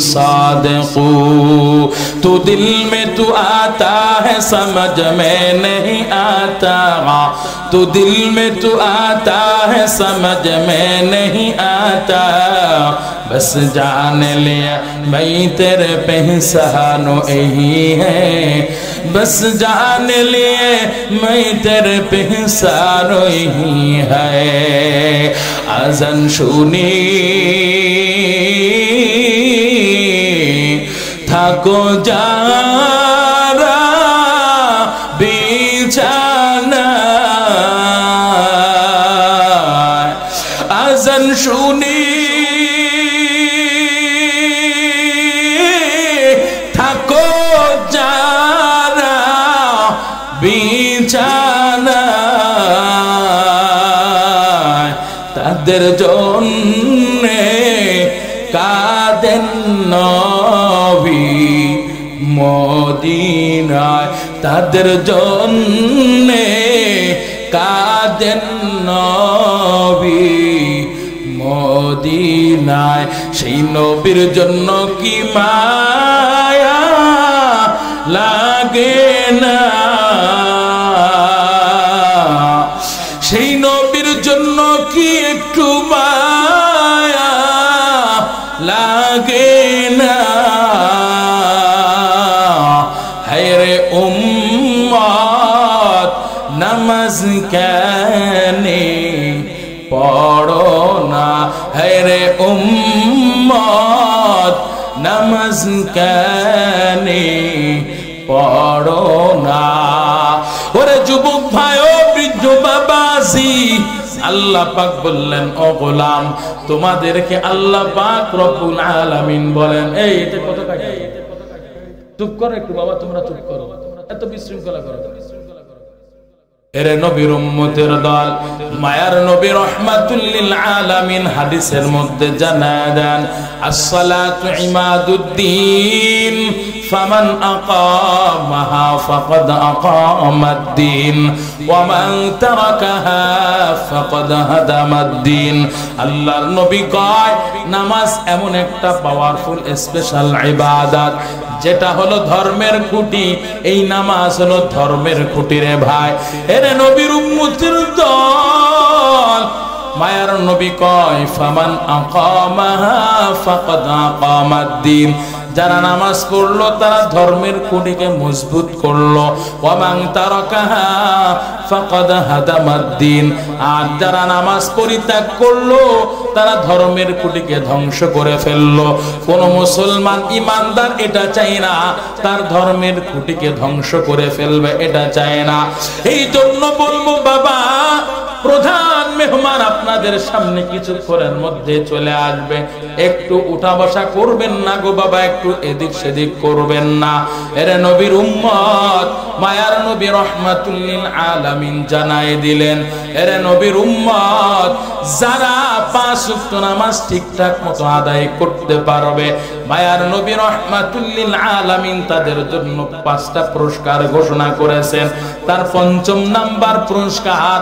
सादकू तो दिल में तू आता है समझ में नहीं आता, तो दिल में तू आता है समझ में नहीं आता, बस जान लिया मैं तेरे पे एहसानो यही है, बस जान लिए मैं तेरे पे एहसानो यही है। আযান শুনি থাকো যারা বিছানায়, আযান শুনি থাকো যারা বিছানায়, তাদের জন্যে কাঁদেন নবী মদিনায়, তাদের জন্যে কাঁদেন নবী মদিনায়। সেই নবীর জন্য কি মায়া লাগে না, সেই নবীর জন্য কি একটু মায়া লাগে না। হায়রে উম্মত নামাজ কেনে পড়ো না, হায়রে উম্মত নামাজ কেনে পড়ো না। ওরে যুবক ভাই ও বৃদ্ধ বাবাজি, আল্লাহ পাক বললেন, ও গোলাম, তোমাদেরকে আল্লাহ পাক রব্বুল আলামিন বলেন, এই এটা কত কাটে, চুপ করো একটু বাবা, তোমরা চুপ করো, এত বিশৃঙ্খলা করো। এরে নবীর উম্মতের দল, মায়ার নবী রাহমাতুল লিল আলামিন হাদিসের মধ্যে জানায় দেন, আসসালাতু ইমাদুদ্দিন ফামান আকামাহা ফাকাদ আকামাদ্দিন ওয়া মান তারাকাহা ফাকাদ হাদামাদ্দিন। আল্লাহর নবী কয়, নামাজ এমন একটা পাওয়ারফুল স্পেশাল ইবাদত, যেটা হলো ধর্মের খুঁটি। এই নামাজ হলো ধর্মের খুঁটি রে ভাই। এরে নবীর উম্মতের দল, মায়ার নবী কয়, ফামান আকামাহা ফাকাদ আকামাদ্দিন। যারা নামাজ পড়লো তারা ধর্মের খুঁটিকে মজবুত করলো। ওয়া মান তারাকাহা ফাকাদ হাদামাদ্দিন। আর যারা নামাজ পরিত্যাগ করলো তারা ধর্মের খুঁটিকে ধ্বংস করে ফেললো। কোন মুসলমান ইমানদার এটা চায় না তার ধর্মের খুঁটিকে ধ্বংস করে ফেলবে, এটা চায় না। এই জন্য বলবো বাবা, প্রধান মেহমান আপনাদের সামনে কিছুক্ষণের মধ্যে চলে আসবে, একটু উঠা বসা করবেন না গো বাবা, একটু এদিক সেদিক করবেন না। এরে নবীর উম্মত, মায়ার নবী রাহমাতুল লিল আলামিন জানায় দিলেন, এরে নবীর উম্মত, যারা 5 ওয়াক্ত নামাজ ঠিকঠাক মতো আদায় করতে পারবে, মায়ার নবী রাহমাতুল লিল আলামিন তাদের জন্য 5টা পুরস্কার ঘোষণা করেছেন। তার 5ম নাম্বার পুরস্কার,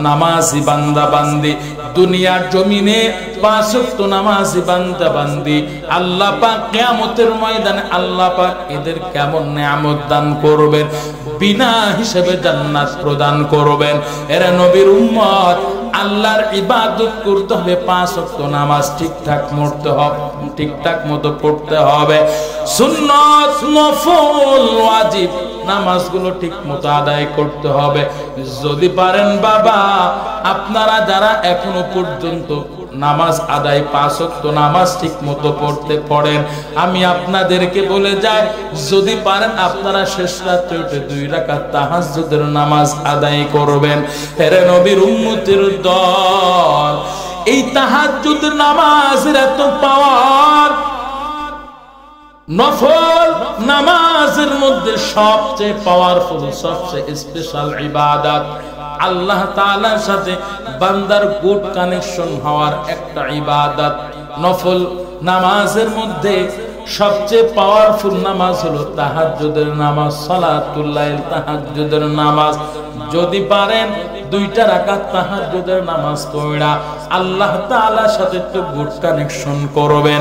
নামাজি বান্দা বান্দি দুনিয়ার জমিনে 5 ওয়াক্ত নামাজি বান্দা বান্দি আল্লাহ পাক কিয়ামতের ময়দানে আল্লাহ পাক এদের কেমন নিয়ামত দান করবেন, বিনা হিসেবে জান্নাত প্রদান করবেন। এরা নবীর উম্মত, আল্লাহর ইবাদত করতে হবে, 5 ওয়াক্ত নামাজ ঠিকঠাক মতো পড়তে হবে। সুন্নাত, নফল, ওয়াজিব নামাজগুলো ঠিক মতো আদায় করতে হবে। যদি পারেন বাবা, আপনারা যারা এখনো পর্যন্ত নামাজ আদায় 5 ওয়াক্ত নামাজ ঠিক মতো পড়েন, আমি আপনাদেরকে বলে যাই, যদি পারেন আপনারা শেষ রাত্রে উঠে 2 রাকাত তাহাজ্জুদের নামাজ আদায় করবেন। হেরে নবীর উম্মতের দল, এই তাহাজ্জুদের নামাজের এত পাওয়ার, নফল নামাজের মধ্যে সবচেয়ে পাওয়ারফুল, সবচেয়ে স্পেশাল ইবাদত, আল্লাহ তাআলার সাথে বান্দার গুড কানেকশন হওয়ার একটা ইবাদত। নফল নামাজের মধ্যে সবচেয়ে পাওয়ারফুল নামাজ হলো তাহাজ্জুদের নামাজ, সালাতুল লাইল, তাহাজ্জুদের নামাজ। যদি পারেন 2টা রাকাত তাহাজ্জুদের নামাজ পড়া আল্লাহ তাআলার সাথে একটু গুড কানেকশন করবেন।